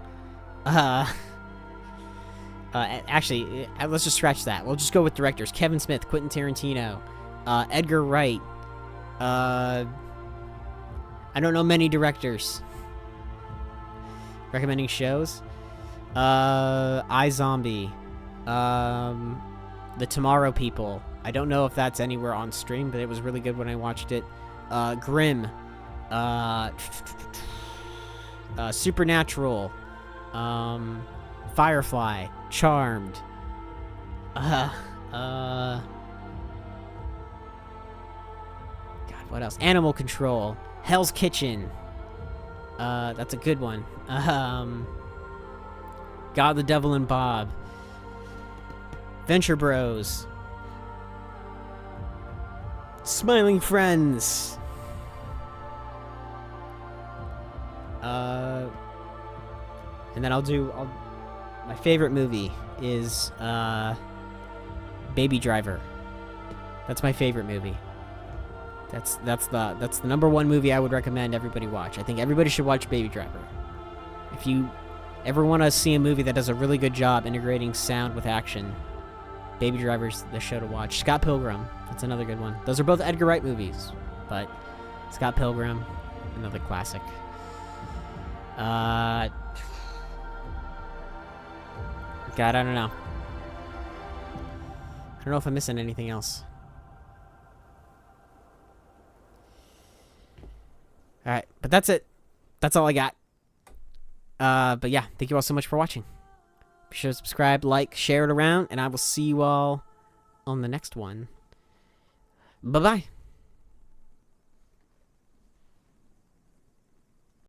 Actually, let's just scratch that. We'll just go with directors. Kevin Smith, Quentin Tarantino, Edgar Wright. I don't know many directors. Recommending shows. iZombie. The Tomorrow People. I don't know if that's anywhere on stream, but it was really good when I watched it. Grimm. Supernatural. Firefly. Charmed. God, what else? Animal Control. Hell's Kitchen. That's a good one. God, the Devil, and Bob. Venture Bros. Smiling Friends. And then my favorite movie is Baby Driver. That's my favorite movie. That's the number one movie I would recommend everybody watch. I think everybody should watch Baby Driver. If you ever want to see a movie that does a really good job integrating sound with action, Baby Driver's the show to watch. Scott Pilgrim, that's another good one. Those are both Edgar Wright movies, but Scott Pilgrim, another classic. God, I don't know. I don't know if I'm missing anything else. Alright, but that's it. That's all I got. But yeah, thank you all so much for watching. Be sure to subscribe, like, share it around, and I will see you all on the next one. Bye-bye.